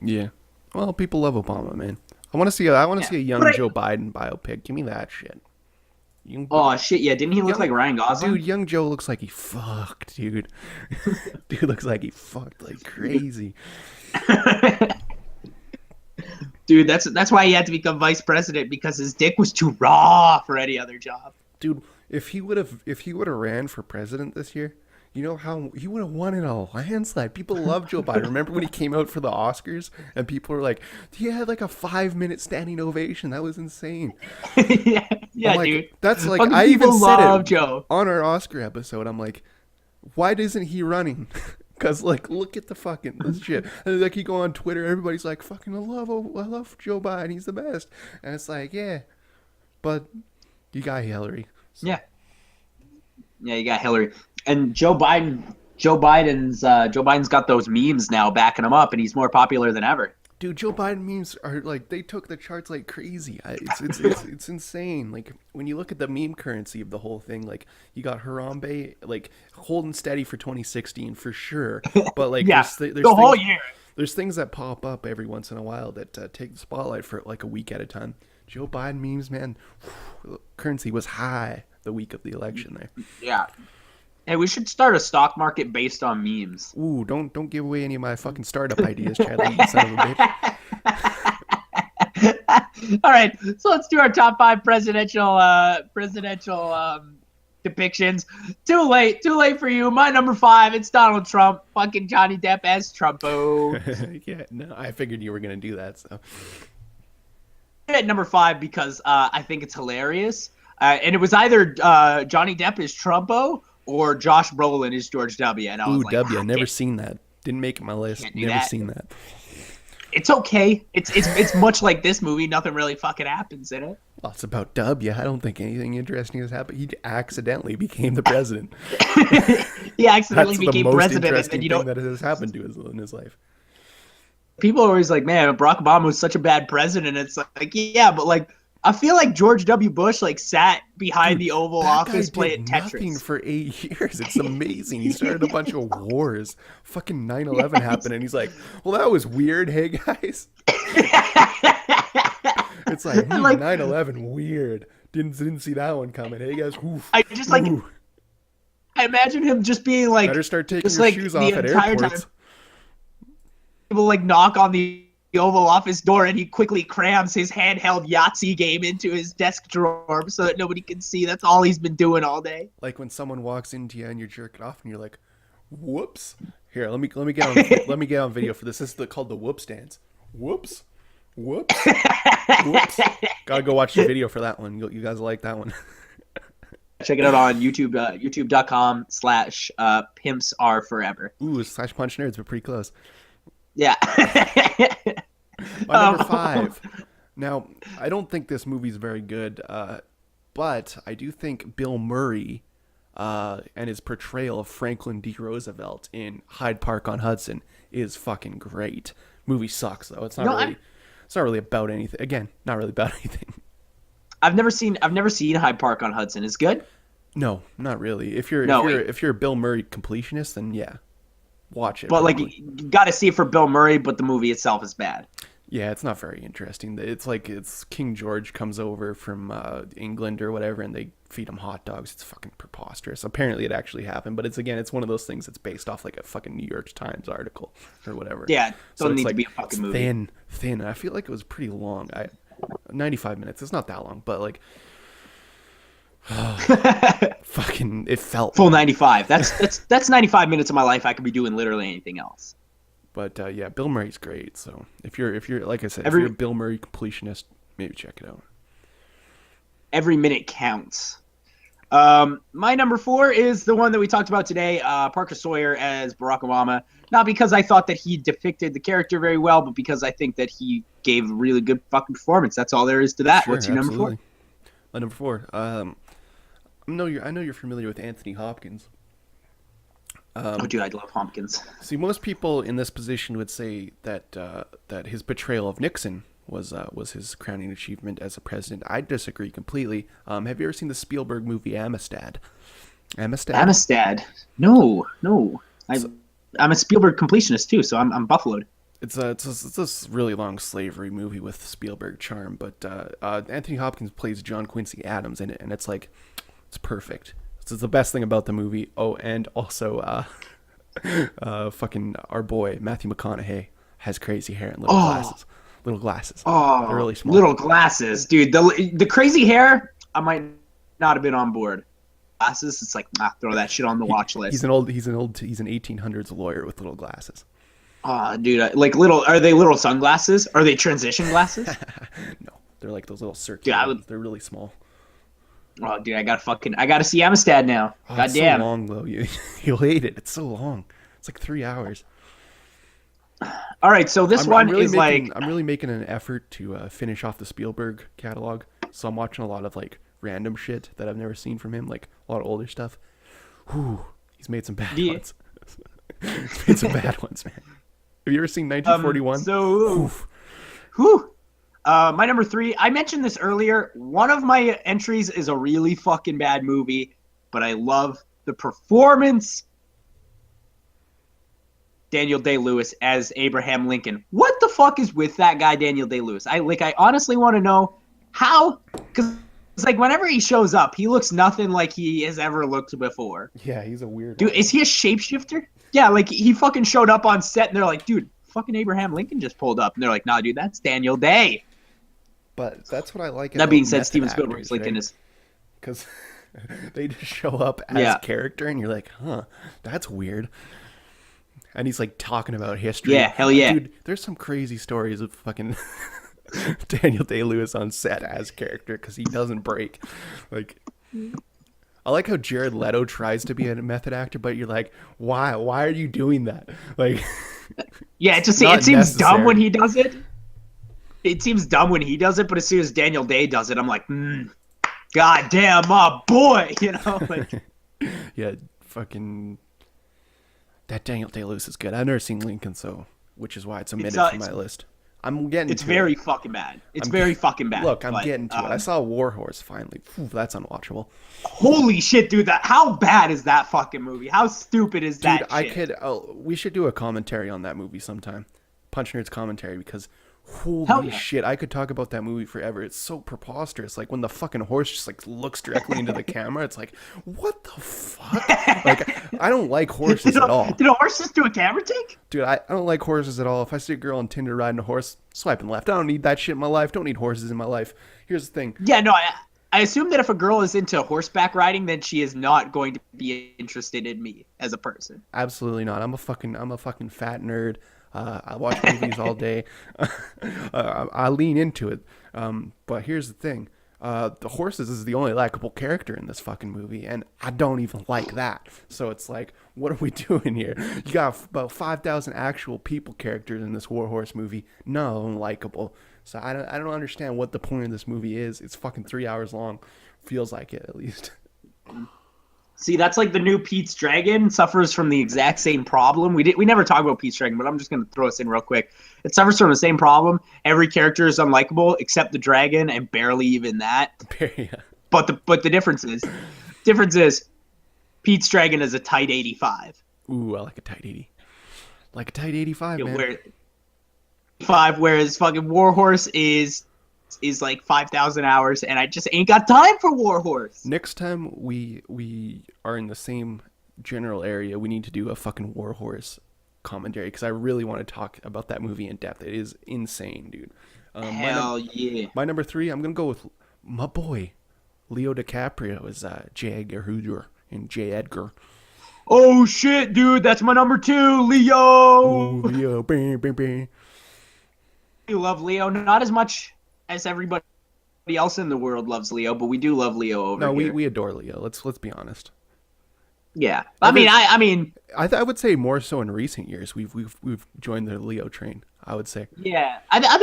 [SPEAKER 1] Yeah. Well, people love Obama, man. I want to see a young Joe Biden biopic. Give me that shit.
[SPEAKER 2] Oh shit, yeah, didn't he look like Ryan Gosling?
[SPEAKER 1] Dude, young Joe looks like he fucked, dude. Dude looks like he fucked like crazy.
[SPEAKER 2] Dude, that's why he had to become vice president, because his dick was too raw for any other job.
[SPEAKER 1] Dude, if he would have ran for president this year, you know how he would have won in a landslide. People love Joe Biden. Remember when he came out for the Oscars and people were like, he had like a 5-minute standing ovation. That was insane.
[SPEAKER 2] yeah,
[SPEAKER 1] like,
[SPEAKER 2] dude.
[SPEAKER 1] That's like,
[SPEAKER 2] fucking
[SPEAKER 1] I even said it
[SPEAKER 2] Joe.
[SPEAKER 1] On our Oscar episode. I'm like, why isn't he running? Because, like, look at this shit. And, like, you go on Twitter, everybody's like, fucking, I love Joe Biden. He's the best. And it's like, yeah, but you got Hillary. So.
[SPEAKER 2] Yeah, you got Hillary. And Joe Biden's got those memes now backing him up, and he's more popular than ever.
[SPEAKER 1] Dude, Joe Biden memes are like, they took the charts like crazy. It's insane. Like, when you look at the meme currency of the whole thing, like, you got Harambe like holding steady for 2016 for sure. But like,
[SPEAKER 2] yeah,
[SPEAKER 1] there's
[SPEAKER 2] the whole year.
[SPEAKER 1] There's things that pop up every once in a while that take the spotlight for like a week at a time. Joe Biden memes, man, currency was high the week of the election there.
[SPEAKER 2] Yeah. Hey, we should start a stock market based on memes.
[SPEAKER 1] Ooh, don't give away any of my fucking startup ideas, Chadley, you son of a bitch.
[SPEAKER 2] All right, so let's do our top 5 presidential depictions. Too late for you. My number 5, it's Donald Trump. Fucking Johnny Depp as Trumpo.
[SPEAKER 1] Yeah, no, I figured you were gonna do that. So
[SPEAKER 2] at number 5 because I think it's hilarious, and it was either Johnny Depp as Trumpo or Josh Brolin is George W. And I was
[SPEAKER 1] W. Never seen that. Didn't make my list. Never seen that.
[SPEAKER 2] It's okay. It's much like this movie. Nothing really fucking happens in it.
[SPEAKER 1] Well, it's about W. I don't think anything interesting has happened. He accidentally became the president.
[SPEAKER 2] He accidentally became president.
[SPEAKER 1] That's the most interesting thing that has happened to us in his life.
[SPEAKER 2] People are always like, man, Barack Obama was such a bad president. It's like, yeah, but like, I feel like George W. Bush like sat behind the Oval Office playing Tetris.
[SPEAKER 1] Nothing for 8 years. It's amazing. He started a bunch of wars. Fucking 9/11 happened, and he's like, "Well, that was weird. Hey guys." It's like, 9/11 weird. Didn't see that one coming. Hey guys. Oof.
[SPEAKER 2] I just like. Ooh. I imagine him just being like.
[SPEAKER 1] Better start taking your shoes off at airports.
[SPEAKER 2] Time, people like knock on the Oval Office door, and he quickly crams his handheld Yahtzee game into his desk drawer so that nobody can see. That's all he's been doing all day.
[SPEAKER 1] Like when someone walks into you and you're jerking off, and you're like, "Whoops!" Here, let me get on video for this. This is called the whoops dance. Whoops, whoops, whoops. Gotta go watch the video for that one. You guys like that one?
[SPEAKER 2] Check it out on YouTube. YouTube.com/PimpsAreForever.
[SPEAKER 1] Ooh, /punch nerds, but pretty close.
[SPEAKER 2] Yeah.
[SPEAKER 1] My number 5. Now, I don't think this movie's very good, but I do think Bill Murray and his portrayal of Franklin D. Roosevelt in Hyde Park on Hudson is fucking great. Movie sucks though. It's not really about anything. Again, not really about anything.
[SPEAKER 2] I've never seen Hyde Park on Hudson. Is it good?
[SPEAKER 1] No, not really. If you're a Bill Murray completionist, then yeah. Watch it.
[SPEAKER 2] But like, you got to see it for Bill Murray, but the movie itself is bad.
[SPEAKER 1] Yeah, it's not very interesting. It's King George comes over from England or whatever, and they feed him hot dogs. It's fucking preposterous. Apparently, it actually happened, but it's one of those things that's based off like a fucking New York Times article or whatever.
[SPEAKER 2] Yeah,
[SPEAKER 1] So
[SPEAKER 2] doesn't
[SPEAKER 1] it's
[SPEAKER 2] need to
[SPEAKER 1] like
[SPEAKER 2] be a fucking
[SPEAKER 1] it's
[SPEAKER 2] movie.
[SPEAKER 1] thin. I feel like it was pretty long. 95 minutes. It's not that long, but like, fucking, it felt
[SPEAKER 2] Full
[SPEAKER 1] long.
[SPEAKER 2] 95. That's 95 minutes of my life I could be doing literally anything else.
[SPEAKER 1] But yeah, Bill Murray's great. So if you're like I said, if
[SPEAKER 2] Every
[SPEAKER 1] you're a Bill Murray completionist, maybe check it out.
[SPEAKER 2] every minute counts. My number 4 is the one that we talked about today, Parker Sawyer as Barack Obama. Not because I thought that he depicted the character very well, but because I think that he gave a really good fucking performance. That's all there is to that.
[SPEAKER 1] Sure,
[SPEAKER 2] What's your
[SPEAKER 1] absolutely.
[SPEAKER 2] number 4?
[SPEAKER 1] My number 4. I know you're familiar with Anthony Hopkins.
[SPEAKER 2] Oh, dude, I love Hopkins.
[SPEAKER 1] See, most people in this position would say that that his portrayal of Nixon was his crowning achievement as a president. I disagree completely. Have you ever seen the Spielberg movie Amistad?
[SPEAKER 2] Amistad. No. I'm a Spielberg completionist too, so I'm buffaloed.
[SPEAKER 1] It's this really long slavery movie with Spielberg charm, but Anthony Hopkins plays John Quincy Adams in it, and it's perfect. It's the best thing about the movie. Oh, and also, fucking our boy Matthew McConaughey has crazy hair and little glasses. Little glasses.
[SPEAKER 2] Oh,
[SPEAKER 1] They're really small.
[SPEAKER 2] little glasses, dude. The crazy hair, I might not have been on board. Glasses, it's like, throw that shit on the watch list.
[SPEAKER 1] He's an 1800s lawyer with little glasses.
[SPEAKER 2] Oh, dude, are they little sunglasses? Are they transition glasses?
[SPEAKER 1] No, they're like those little circular ones. They're really small.
[SPEAKER 2] Oh, dude, I gotta see Amistad now.
[SPEAKER 1] Oh,
[SPEAKER 2] God
[SPEAKER 1] it's
[SPEAKER 2] damn.
[SPEAKER 1] so long though. You'll hate it. It's so long. It's like 3 hours.
[SPEAKER 2] All right, so this one is like
[SPEAKER 1] I'm really making an effort to finish off the Spielberg catalog. So I'm watching a lot of like random shit that I've never seen from him, like a lot of older stuff. Whew, he's made some bad ones. He's made some bad ones, man. Have you ever seen 1941?
[SPEAKER 2] My number 3, I mentioned this earlier. One of my entries is a really fucking bad movie, but I love the performance. Daniel Day-Lewis as Abraham Lincoln. What the fuck is with that guy, Daniel Day-Lewis? I honestly want to know how, because it's like whenever he shows up, he looks nothing like he has ever looked before.
[SPEAKER 1] Yeah, he's a weird
[SPEAKER 2] Dude,
[SPEAKER 1] one.
[SPEAKER 2] is he a shapeshifter? Yeah, like he fucking showed up on set and they're like, dude, fucking Abraham Lincoln just pulled up. And they're like, nah, dude, that's Daniel Day.
[SPEAKER 1] But that's what I like.
[SPEAKER 2] That being said, Steven Spielberg's Lincoln is...
[SPEAKER 1] Because they just show up as character and you're like, huh, that's weird. And he's like talking about history.
[SPEAKER 2] Yeah, hell yeah.
[SPEAKER 1] Dude, there's some crazy stories of fucking Daniel Day-Lewis on set as character because he doesn't break. Like, I like how Jared Leto tries to be a method actor, but you're like, why? Why are you doing that? Like,
[SPEAKER 2] yeah, it seems dumb when he does it. It seems dumb when he does it, but as soon as Daniel Day does it, I'm like, God damn, my boy, you know? Like,
[SPEAKER 1] yeah, fucking... That Daniel Day-Lewis is good. I've never seen Lincoln, which is why it's omitted from my list. I'm getting
[SPEAKER 2] it's very fucking bad. It's very fucking bad.
[SPEAKER 1] Look, I'm getting to it. I saw War Horse finally. Phew, that's unwatchable.
[SPEAKER 2] Holy shit, dude! How bad is that fucking movie? How stupid is that? Dude,
[SPEAKER 1] we should do a commentary on that movie sometime. Punch Nerds commentary, because holy shit, I could talk about that movie forever. It's so preposterous. Like when the fucking horse just like looks directly into the camera, it's like, what the fuck? Like, I don't like horses at all.
[SPEAKER 2] Did a horse just do a camera take?
[SPEAKER 1] Dude, I don't like horses at all. If I see a girl on Tinder riding a horse, swiping left. I don't need that shit in my life. Don't need horses in my life. Here's the thing.
[SPEAKER 2] Yeah, no, I assume that if a girl is into horseback riding, then she is not going to be interested in me as a person.
[SPEAKER 1] Absolutely not. I'm a fucking fat nerd. I watch movies all day. I lean into it. But here's the thing. The horses is the only likable character in this fucking movie, and I don't even like that. So it's like, what are we doing here? You got about 5,000 actual people characters in this War Horse movie. None of them likable. So I don't understand what the point of this movie is. It's fucking 3 hours long. Feels like it, at least.
[SPEAKER 2] See, that's like the new Pete's Dragon suffers from the exact same problem. We never talk about Pete's Dragon, but I'm just going to throw us in real quick. It suffers from the same problem. Every character is unlikable except the dragon, and barely even that.
[SPEAKER 1] Yeah.
[SPEAKER 2] But the difference is Pete's Dragon is a tight 85.
[SPEAKER 1] Ooh, I like a tight 80. Like a tight 85, man.
[SPEAKER 2] 5, whereas fucking Warhorse is like 5,000 hours, and I just ain't got time for Warhorse.
[SPEAKER 1] Next time we are in the same general area, we need to do a fucking Warhorse commentary, because I really want to talk about that movie in depth. It is insane, dude.
[SPEAKER 2] Hell yeah.
[SPEAKER 1] My number 3, I'm gonna go with my boy Leo DiCaprio as J. Edgar Hoover in J. Edgar.
[SPEAKER 2] Oh shit, dude, that's my number 2, Leo.
[SPEAKER 1] Ooh, Leo, bang, bang, bang.
[SPEAKER 2] We love Leo, not as much as everybody else in the world loves Leo, but we do love Leo over here.
[SPEAKER 1] No, we adore Leo. Let's be honest.
[SPEAKER 2] Yeah, I mean,
[SPEAKER 1] I would say more so in recent years we've joined the Leo train. I would say.
[SPEAKER 2] Yeah, I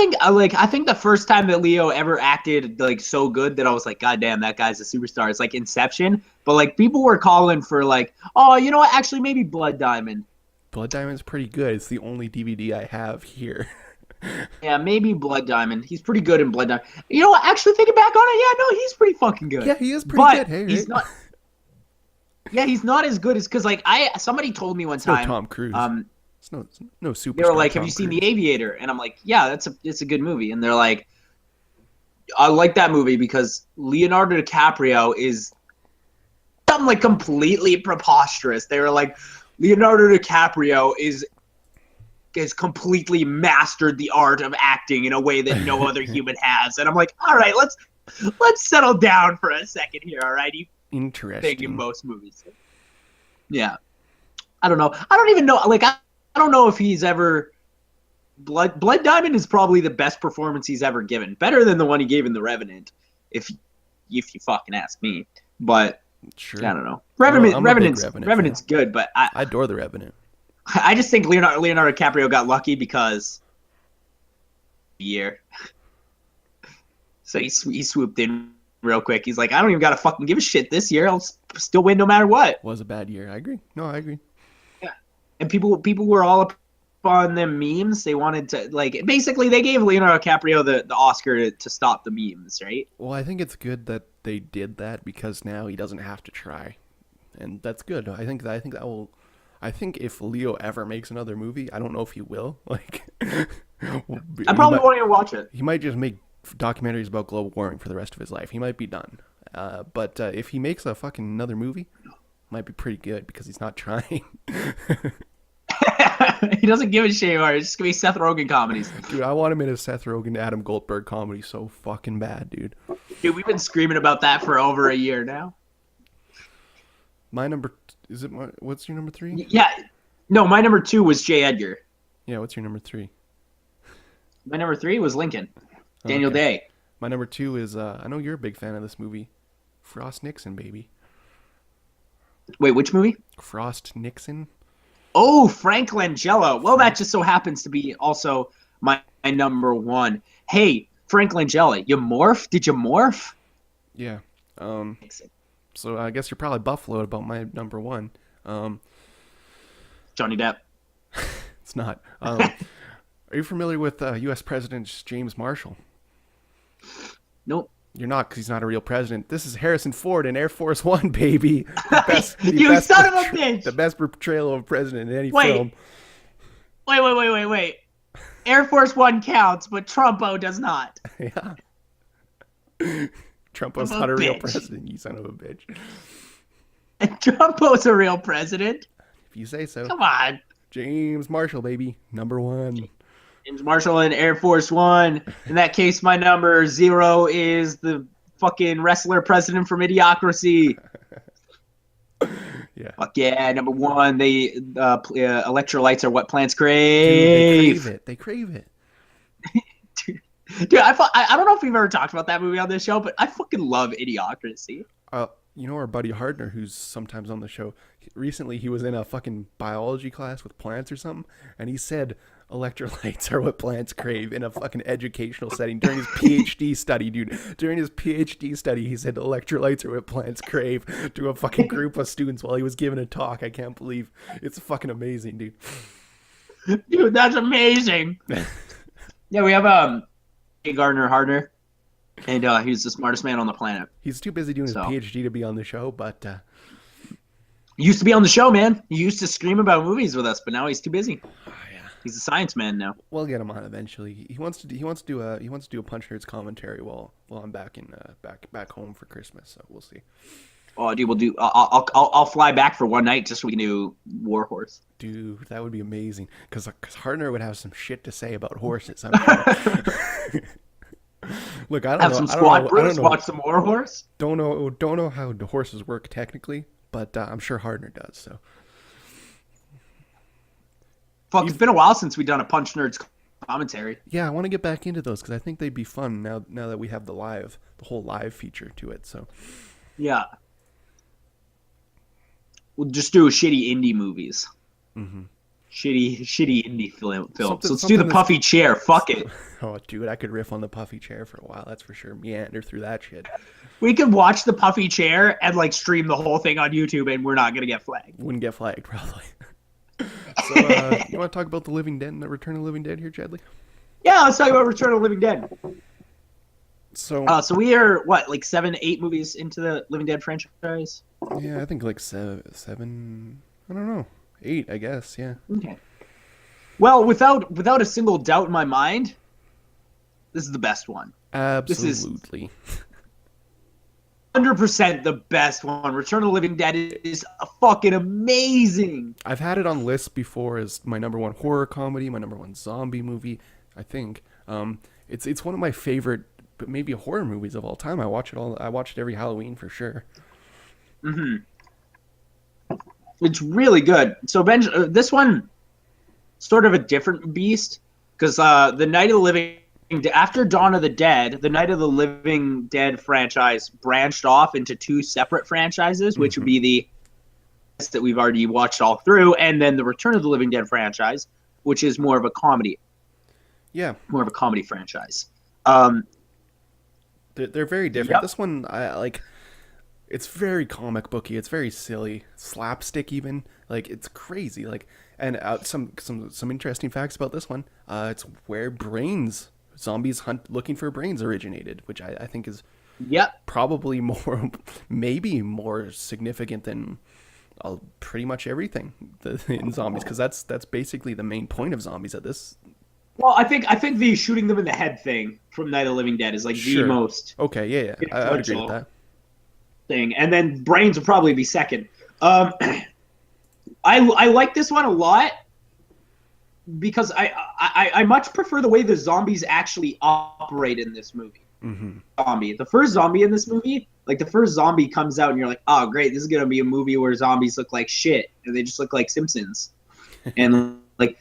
[SPEAKER 2] think the first time that Leo ever acted like so good that I was like, God damn, that guy's a superstar. It's like Inception, but like people were calling for like, oh, you know what? Actually, maybe Blood Diamond.
[SPEAKER 1] Blood Diamond's pretty good. It's the only DVD I have here.
[SPEAKER 2] Yeah, maybe Blood Diamond. He's pretty good in Blood Diamond. You know what? Actually, thinking back on it, yeah, no, he's pretty fucking good.
[SPEAKER 1] Yeah, he is pretty good. Hey,
[SPEAKER 2] he's not. Yeah, he's not as good as because like somebody told me one time.
[SPEAKER 1] No Tom Cruise. It's no superstar.
[SPEAKER 2] They were like,
[SPEAKER 1] Tom
[SPEAKER 2] "Have you seen
[SPEAKER 1] Cruise.
[SPEAKER 2] The Aviator?" And I'm like, "Yeah, it's a good movie." And they're like, "I like that movie because Leonardo DiCaprio is something like completely preposterous." They were like, "Leonardo DiCaprio is completely mastered the art of acting in a way that no other human has." And I'm like, "All right, let's settle down for a second here, all right?"
[SPEAKER 1] Interesting.
[SPEAKER 2] Thing in most movies. Yeah. I don't know. I don't even know. Like, I don't know if he's ever. Blood Diamond is probably the best performance he's ever given. Better than the one he gave in The Revenant, if you fucking ask me. But
[SPEAKER 1] Sure.
[SPEAKER 2] I don't know.
[SPEAKER 1] I'm a big
[SPEAKER 2] Revenant's good, but
[SPEAKER 1] I adore The Revenant.
[SPEAKER 2] I just think Leonardo DiCaprio got lucky because year. So he swooped in real quick. He's like, I don't even gotta fucking give a shit this year. I'll still win no matter what.
[SPEAKER 1] Was a bad year. I agree. No, I agree.
[SPEAKER 2] Yeah, and people were all up on them memes. They wanted to basically they gave Leonardo DiCaprio the Oscar to stop the memes, right?
[SPEAKER 1] Well, I think it's good that they did that because now he doesn't have to try, and that's good. I think that will. I think if Leo ever makes another movie, I don't know if he will. Like,
[SPEAKER 2] I probably won't even watch it.
[SPEAKER 1] He might just make documentaries about global warming for the rest of his life. He might be done. But if he makes a fucking another movie, it might be pretty good because he's not trying.
[SPEAKER 2] He doesn't give a shit anymore. It's just gonna be Seth Rogen comedies.
[SPEAKER 1] Dude, I want him in a Seth Rogen, Adam Goldberg comedy so fucking bad, dude.
[SPEAKER 2] Dude, we've been screaming about that for over a year now.
[SPEAKER 1] My number is it? What's your number 3?
[SPEAKER 2] Yeah, no, my number 2 was J. Edgar.
[SPEAKER 1] Yeah, what's your number 3?
[SPEAKER 2] My number 3 was Lincoln. Daniel Day.
[SPEAKER 1] My number 2 is I know you're a big fan of this movie, Frost Nixon, baby.
[SPEAKER 2] Wait, which movie?
[SPEAKER 1] Frost Nixon.
[SPEAKER 2] Oh, Frank Langella. Well, that just so happens to be also my number 1. Hey, Frank Langella, you morph? Did you morph?
[SPEAKER 1] Yeah. So I guess you're probably buffaloed about my number 1.
[SPEAKER 2] Johnny Depp.
[SPEAKER 1] It's not. Are you familiar with U.S. President James Marshall?
[SPEAKER 2] Nope.
[SPEAKER 1] You're not, because he's not a real president. This is Harrison Ford in Air Force One, baby.
[SPEAKER 2] You son of a bitch!
[SPEAKER 1] The best portrayal of a president in any film.
[SPEAKER 2] Wait. Air Force One counts, but Trumpo does not.
[SPEAKER 1] Yeah. Trumpo's not a real president, you son of a bitch.
[SPEAKER 2] Trumpo's a real president.
[SPEAKER 1] If you say so.
[SPEAKER 2] Come on.
[SPEAKER 1] James Marshall, baby. Number 1.
[SPEAKER 2] James Marshall in Air Force One. In that case, my number 0 is the fucking wrestler president from Idiocracy.
[SPEAKER 1] Yeah.
[SPEAKER 2] Fuck yeah, number 1. They electrolytes are what plants crave.
[SPEAKER 1] Dude, they crave it.
[SPEAKER 2] Dude, I don't know if we've ever talked about that movie on this show, but I fucking love Idiocracy.
[SPEAKER 1] You know our buddy Hardner, who's sometimes on the show, recently he was in a fucking biology class with plants or something, and he said electrolytes are what plants crave in a fucking educational setting during his PhD study, dude. During his PhD study, he said electrolytes are what plants crave to a fucking group of students while he was giving a talk. I can't believe it's fucking amazing, dude.
[SPEAKER 2] Dude, that's amazing. Yeah, we have Gardner Hardner. And he's the smartest man on the planet.
[SPEAKER 1] He's too busy doing his PhD to be on the show, but...
[SPEAKER 2] He used to be on the show, man. He used to scream about movies with us, but now he's too busy.
[SPEAKER 1] Oh, yeah.
[SPEAKER 2] He's a science man now.
[SPEAKER 1] We'll get him on eventually. He wants to do a Punch Nerds commentary while I'm back in back home for Christmas. So we'll see.
[SPEAKER 2] Oh, dude, we'll do. I'll fly back for one night just so we can do Warhorse.
[SPEAKER 1] Dude, that would be amazing. Because Hardner would have some shit to say about horses. I'm sure. Look, I don't know.
[SPEAKER 2] Have some squad brews. Watch some Warhorse.
[SPEAKER 1] Don't know how the horses work technically, but I'm sure Hardner does. So.
[SPEAKER 2] Fuck, it's been a while since we've done a Punch Nerds commentary.
[SPEAKER 1] Yeah, I want to get back into those because I think they'd be fun now that we have the whole live feature to it. So.
[SPEAKER 2] Yeah. We'll just do shitty indie movies.
[SPEAKER 1] Mm-hmm.
[SPEAKER 2] Shitty indie films. So let's do the puffy chair. Fuck it.
[SPEAKER 1] Oh, dude, I could riff on the puffy chair for a while. That's for sure. Meander through that shit.
[SPEAKER 2] We could watch the puffy chair and like stream the whole thing on YouTube, and we're not gonna get flagged.
[SPEAKER 1] Wouldn't get flagged probably. So, you want to talk about the Living Dead and the Return of the Living Dead here, Chadley?
[SPEAKER 2] Yeah, let's talk about Return of the Living Dead.
[SPEAKER 1] So
[SPEAKER 2] we are what, like 7, 8 movies into the Living Dead franchise?
[SPEAKER 1] Yeah, I think like seven. I don't know, 8, I guess. Yeah.
[SPEAKER 2] Okay. Well, without a single doubt in my mind, this is the best one.
[SPEAKER 1] Absolutely.
[SPEAKER 2] This is 100% the best one. Return of the Living Dead is fucking amazing.
[SPEAKER 1] I've had it on lists before as my number 1 horror comedy, my number 1 zombie movie. I think it's one of my favorite, but maybe horror movies of all time. I watch it every Halloween for sure.
[SPEAKER 2] It's really good. So this one, sort of a different beast, because the Night of the Living, after Dawn of the Dead, the Night of the Living Dead franchise branched off into 2 separate franchises, which would be the that we've already watched all through, and then the Return of the Living Dead franchise, which is more of a comedy.
[SPEAKER 1] Yeah,
[SPEAKER 2] more of a comedy franchise.
[SPEAKER 1] They're very different. Yep. This one, I like. It's very comic booky. It's very silly, slapstick even. Like, it's crazy. Like, and some interesting facts about this one. It's where zombies looking for brains originated, which I think is probably maybe more significant than pretty much everything in zombies, because that's basically the main point of zombies at this.
[SPEAKER 2] Well, I think the shooting them in the head thing from Night of the Living Dead is like the most.
[SPEAKER 1] Okay, yeah. I would agree with that.
[SPEAKER 2] Thing, and then brains would probably be second. I like this one a lot because I much prefer the way the zombies actually operate in this movie. The first zombie in this movie, like the first zombie comes out and you're like, oh great, this is gonna be a movie where zombies look like shit and they just look like Simpsons. And like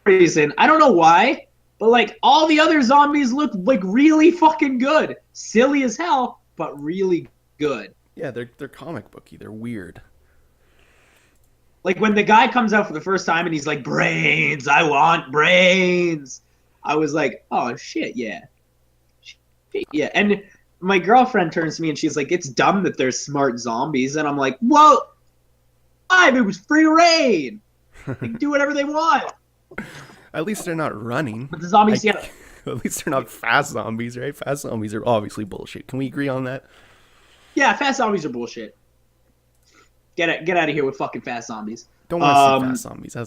[SPEAKER 2] reason, I don't know why, but like all the other zombies look like really fucking good. Silly as hell, but really good.
[SPEAKER 1] Yeah, they're comic booky. They're weird.
[SPEAKER 2] Like when the guy comes out for the first time and he's like, brains, I want brains. I was like, oh shit, yeah. Shit, yeah. And my girlfriend turns to me and she's like, it's dumb that there's smart zombies. And I'm like, well, it was free reign. They can do whatever they want.
[SPEAKER 1] At least they're not running.
[SPEAKER 2] But the zombies,
[SPEAKER 1] At least they're not fast zombies, right? Fast zombies are obviously bullshit. Can we agree on that?
[SPEAKER 2] Yeah, fast zombies are bullshit. Get out of here with fucking fast zombies.
[SPEAKER 1] Don't want to see fast zombies. I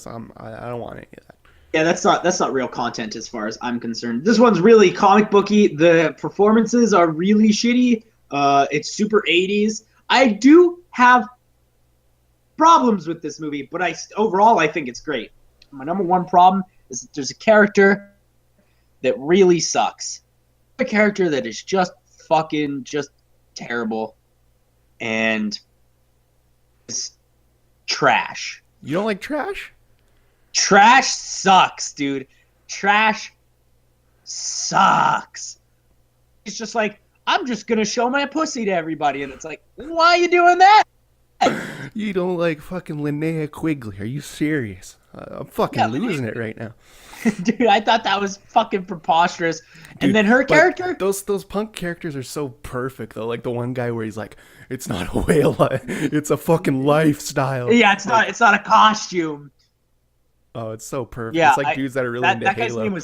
[SPEAKER 1] don't want any of that.
[SPEAKER 2] Yeah, that's not real content as far as I'm concerned. This one's really comic booky. The performances are really shitty. It's super 80s. I do have problems with this movie, but overall I think it's great. My number 1 problem is that there's a character that really sucks. A character that is just terrible and is trash.
[SPEAKER 1] You don't like trash?
[SPEAKER 2] Trash sucks, dude. Trash sucks. It's just like, I'm just gonna show my pussy to everybody, and it's like, why are you doing that?
[SPEAKER 1] You don't like fucking Linnea Quigley? Are you serious? I'm fucking losing it right now.
[SPEAKER 2] Dude, I thought that was fucking preposterous. Dude, and then her character?
[SPEAKER 1] Those punk characters are so perfect, though. Like the one guy where he's like, it's not a whale, it's a fucking lifestyle.
[SPEAKER 2] Yeah, it's not a costume.
[SPEAKER 1] Oh, it's so perfect.
[SPEAKER 2] Yeah,
[SPEAKER 1] it's like dudes that are really into Halo.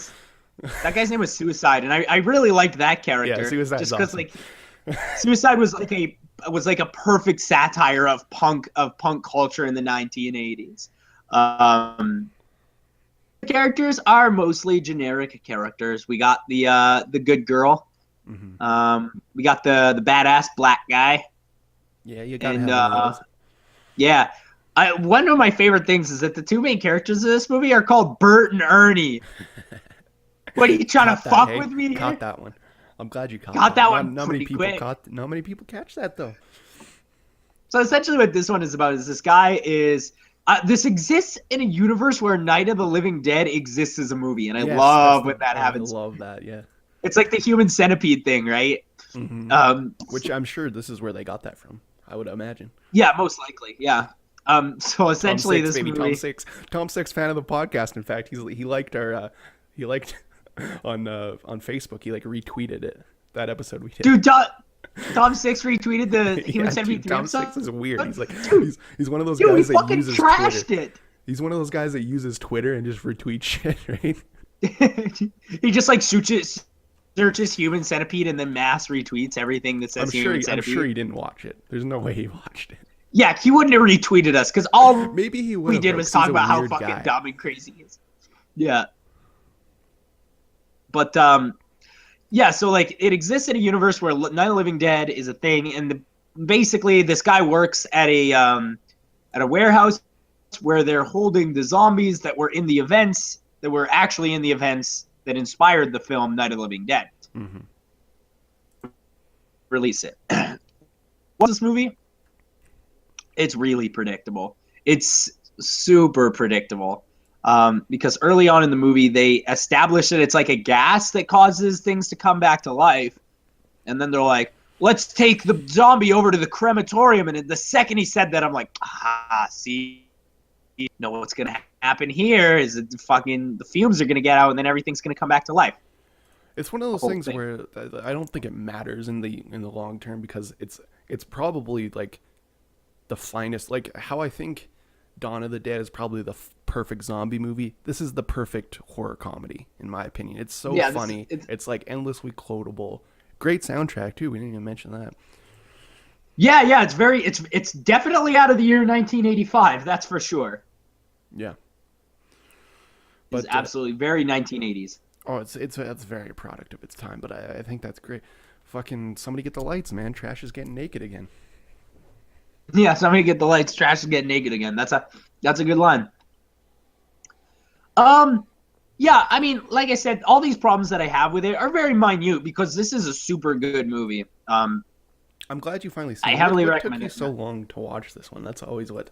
[SPEAKER 2] That guy's name was Suicide, and I really liked that character.
[SPEAKER 1] Yeah, Suicide
[SPEAKER 2] just because awesome. Suicide was like a perfect satire of punk culture in the 1980s. characters are mostly generic characters. We got the good girl. We got the badass black guy.
[SPEAKER 1] Yeah, you gotta have one of those.
[SPEAKER 2] Yeah. One of my favorite things is that the two main characters of this movie are called Bert and Ernie. What are you trying to fuck with me here?
[SPEAKER 1] Caught that one. I'm glad you caught
[SPEAKER 2] that one
[SPEAKER 1] not
[SPEAKER 2] pretty quick.
[SPEAKER 1] Not many people catch that though.
[SPEAKER 2] So essentially what this one is about is this guy is this exists in a universe where Night of the Living Dead exists as a movie, and I love when that happens.
[SPEAKER 1] I love that, yeah.
[SPEAKER 2] It's like the human centipede thing, right?
[SPEAKER 1] Which I'm sure this is where they got that from, I would imagine.
[SPEAKER 2] Yeah, most likely, yeah. So essentially
[SPEAKER 1] Tom Six,
[SPEAKER 2] this movie...
[SPEAKER 1] Tom Six, fan of the podcast, in fact. He liked our... He liked on Facebook, he like retweeted it, that episode we did.
[SPEAKER 2] Dude, Tom Six retweeted the Human Centipede 3
[SPEAKER 1] Tom
[SPEAKER 2] episode?
[SPEAKER 1] Six is weird. He's like,
[SPEAKER 2] dude,
[SPEAKER 1] he's one of those guys that uses Twitter.
[SPEAKER 2] Trashed it.
[SPEAKER 1] He's one of those guys that uses Twitter and just retweets shit, right?
[SPEAKER 2] He just like searches Human Centipede and then mass retweets everything that says Human Centipede.
[SPEAKER 1] I'm sure he didn't watch it. There's no way he watched it.
[SPEAKER 2] Yeah, he wouldn't have retweeted us because all
[SPEAKER 1] maybe he
[SPEAKER 2] we did was talk about how fucking dumb and crazy he is. Yeah. But yeah, so like it exists in a universe where Night of the Living Dead is a thing, and basically this guy works at a warehouse where they're holding the zombies that were in the events that were actually in the events that inspired the film Night of the Living Dead. Release it. What's this movie? It's really predictable. It's super predictable. Because early on in the movie, they establish that it's like a gas that causes things to come back to life. And then they're like, let's take the zombie over to the crematorium. And the second he said that, I'm like, see, you know what's going to happen here is that the fumes are going to get out and then everything's going to come back to life.
[SPEAKER 1] It's one of those things where I don't think it matters in the long term because it's probably like the finest, like how I think Dawn of the Dead is probably the perfect zombie movie. This is the perfect horror comedy, in my opinion. It's so funny. It's like endlessly quotable. Great soundtrack too. We didn't even mention that.
[SPEAKER 2] Yeah. It's definitely out of the year 1985. That's for sure.
[SPEAKER 1] Yeah.
[SPEAKER 2] It's absolutely very 1980s.
[SPEAKER 1] Oh, it's very a product of its time. But I think that's great. Fucking somebody get the lights, man. Trash is getting naked again.
[SPEAKER 2] Yeah, somebody get the lights. Trash is getting naked again. That's a good line. Yeah, I mean, like I said, all these problems that I have with it are very minute because this is a super good movie. I'm
[SPEAKER 1] glad you finally seen it.
[SPEAKER 2] I heavily
[SPEAKER 1] What
[SPEAKER 2] recommend it.
[SPEAKER 1] took you so long to watch this one? That's always what.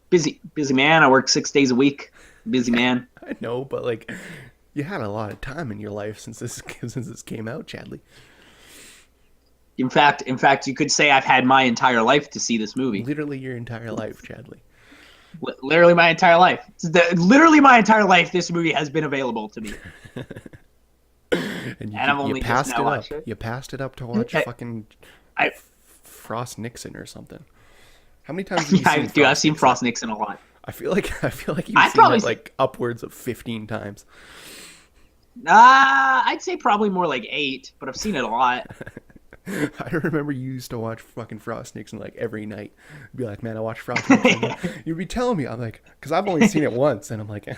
[SPEAKER 2] Busy man. I work 6 days a week. Busy man.
[SPEAKER 1] I know, but like, you had a lot of time in your life since this came out, Chadley.
[SPEAKER 2] In fact, you could say I've had my entire life to see this movie.
[SPEAKER 1] Literally your entire life, Chadley.
[SPEAKER 2] Literally my entire life. Literally my entire life, this movie has been available to me.
[SPEAKER 1] and I've only passed it up. You passed it up to watch fucking Frost Nixon or something. How many times have you seen Frost
[SPEAKER 2] Dude, I've seen Frost Nixon a lot.
[SPEAKER 1] I feel like you've seen it like upwards of 15 times.
[SPEAKER 2] I'd say probably more like 8, but I've seen it a lot.
[SPEAKER 1] I remember you used to watch fucking Frost Nixon like every night. Be like, man, I watch Frost Nixon. You'd be telling me, I'm like, because I've only seen it once, and I'm like, and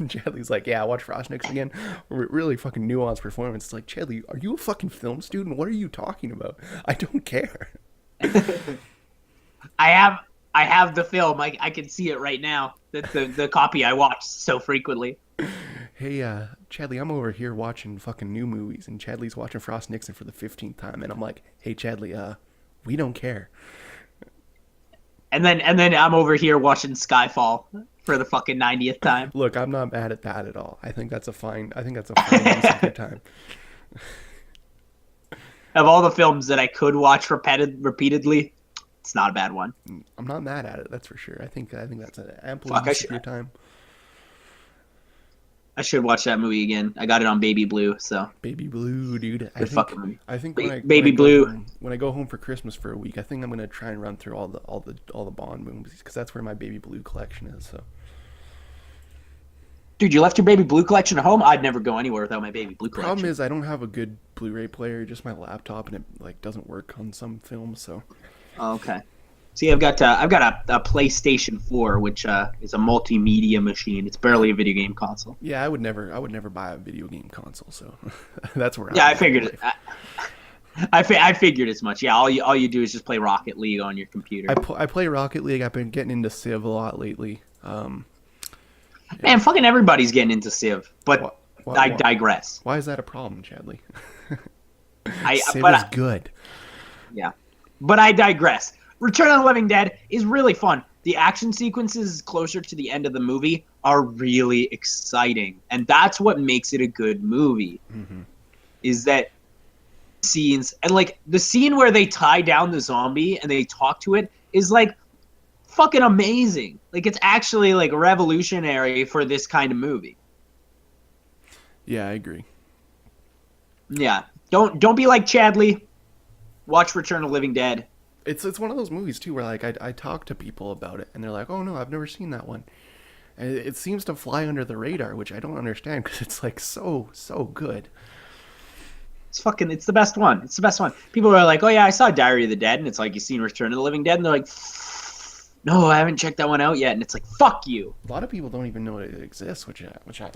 [SPEAKER 1] Chadley's like, yeah, I watch Frost Nixon again. Really fucking nuanced performance. It's like, Chadley, are you a fucking film student? What are you talking about? I don't care.
[SPEAKER 2] I have the film. I can see it right now. That's the copy I watch so frequently.
[SPEAKER 1] Hey, Chadley, I'm over here watching fucking new movies, and Chadley's watching Frost Nixon for the 15th time, and I'm like, hey, Chadley, we don't care.
[SPEAKER 2] And then I'm over here watching Skyfall for the fucking 90th time.
[SPEAKER 1] Look, I'm not mad at that at all. I think that's a fine use of your time.
[SPEAKER 2] Of all the films that I could watch repeatedly, it's not a bad one.
[SPEAKER 1] I'm not mad at it, that's for sure. I think that's an ample use of your time.
[SPEAKER 2] I should watch that movie again. I got it on Baby Blue, so.
[SPEAKER 1] Baby Blue, dude. I think when I go home for Christmas for a week, I think I'm gonna try and run through all the Bond movies because that's where my Baby Blue collection is. So.
[SPEAKER 2] Dude, you left your Baby Blue collection at home? I'd never go anywhere without my Baby Blue collection.
[SPEAKER 1] Problem is, I don't have a good Blu-ray player, just my laptop, and it like doesn't work on some films. So.
[SPEAKER 2] Oh, okay. See, I've got a PlayStation 4, which is a multimedia machine. It's barely a video game console.
[SPEAKER 1] Yeah, I would never buy a video game console, so that's where
[SPEAKER 2] Yeah,
[SPEAKER 1] I'm
[SPEAKER 2] I figured
[SPEAKER 1] at.
[SPEAKER 2] it. I figured as much. Yeah, all you do is just play Rocket League on your computer.
[SPEAKER 1] I play Rocket League. I've been getting into Civ a lot lately.
[SPEAKER 2] Man, fucking everybody's getting into Civ, but I digress.
[SPEAKER 1] Why is that a problem, Chadley? Civ
[SPEAKER 2] but
[SPEAKER 1] is good.
[SPEAKER 2] Yeah, but I digress. Return of the Living Dead is really fun. The action sequences closer to the end of the movie are really exciting, and that's what makes it a good movie.
[SPEAKER 1] Mm-hmm.
[SPEAKER 2] Is that scenes, and like the scene where they tie down the zombie and they talk to it is like fucking amazing. Like it's actually like revolutionary for this kind of movie.
[SPEAKER 1] Yeah, I agree.
[SPEAKER 2] Yeah, don't be like Chadley. Watch Return of the Living Dead.
[SPEAKER 1] It's one of those movies too where like I talk to people about it and they're like, oh no, I've never seen that one, and it seems to fly under the radar, which I don't understand because it's like so good.
[SPEAKER 2] It's the best one. It's the best one. People are like, oh yeah, I saw Diary of the Dead, and it's like, you seen Return of the Living Dead, and they're like, no, I haven't checked that one out yet, and it's like, fuck you.
[SPEAKER 1] A lot of people don't even know it exists, which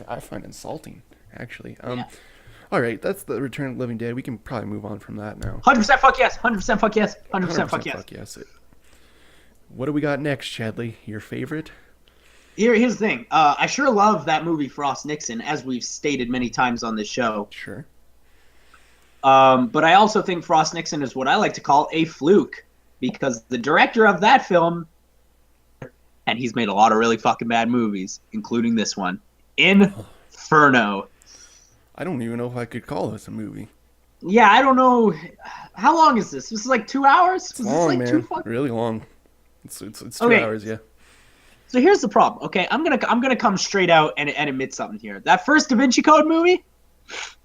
[SPEAKER 1] I find insulting, actually.
[SPEAKER 2] Yeah.
[SPEAKER 1] All right, that's the Return of the Living Dead. We can probably move on from that now.
[SPEAKER 2] 100% fuck yes. 100% fuck yes. 100% fuck yes.
[SPEAKER 1] Fuck yes. What do we got next, Chadley? Your favorite?
[SPEAKER 2] Here's the thing. I sure love that movie Frost Nixon, as we've stated many times on this show.
[SPEAKER 1] Sure.
[SPEAKER 2] But I also think Frost Nixon is what I like to call a fluke, because the director of that film, and he's made a lot of really fucking bad movies, including this one, Inferno.
[SPEAKER 1] I don't even know if I could call this a movie.
[SPEAKER 2] Yeah, I don't know. How long is this? This is like 2 hours?
[SPEAKER 1] It's long, man. Really long. It's 2 hours, yeah.
[SPEAKER 2] So here's the problem. Okay, I'm gonna come straight out and admit something here. That first Da Vinci Code movie,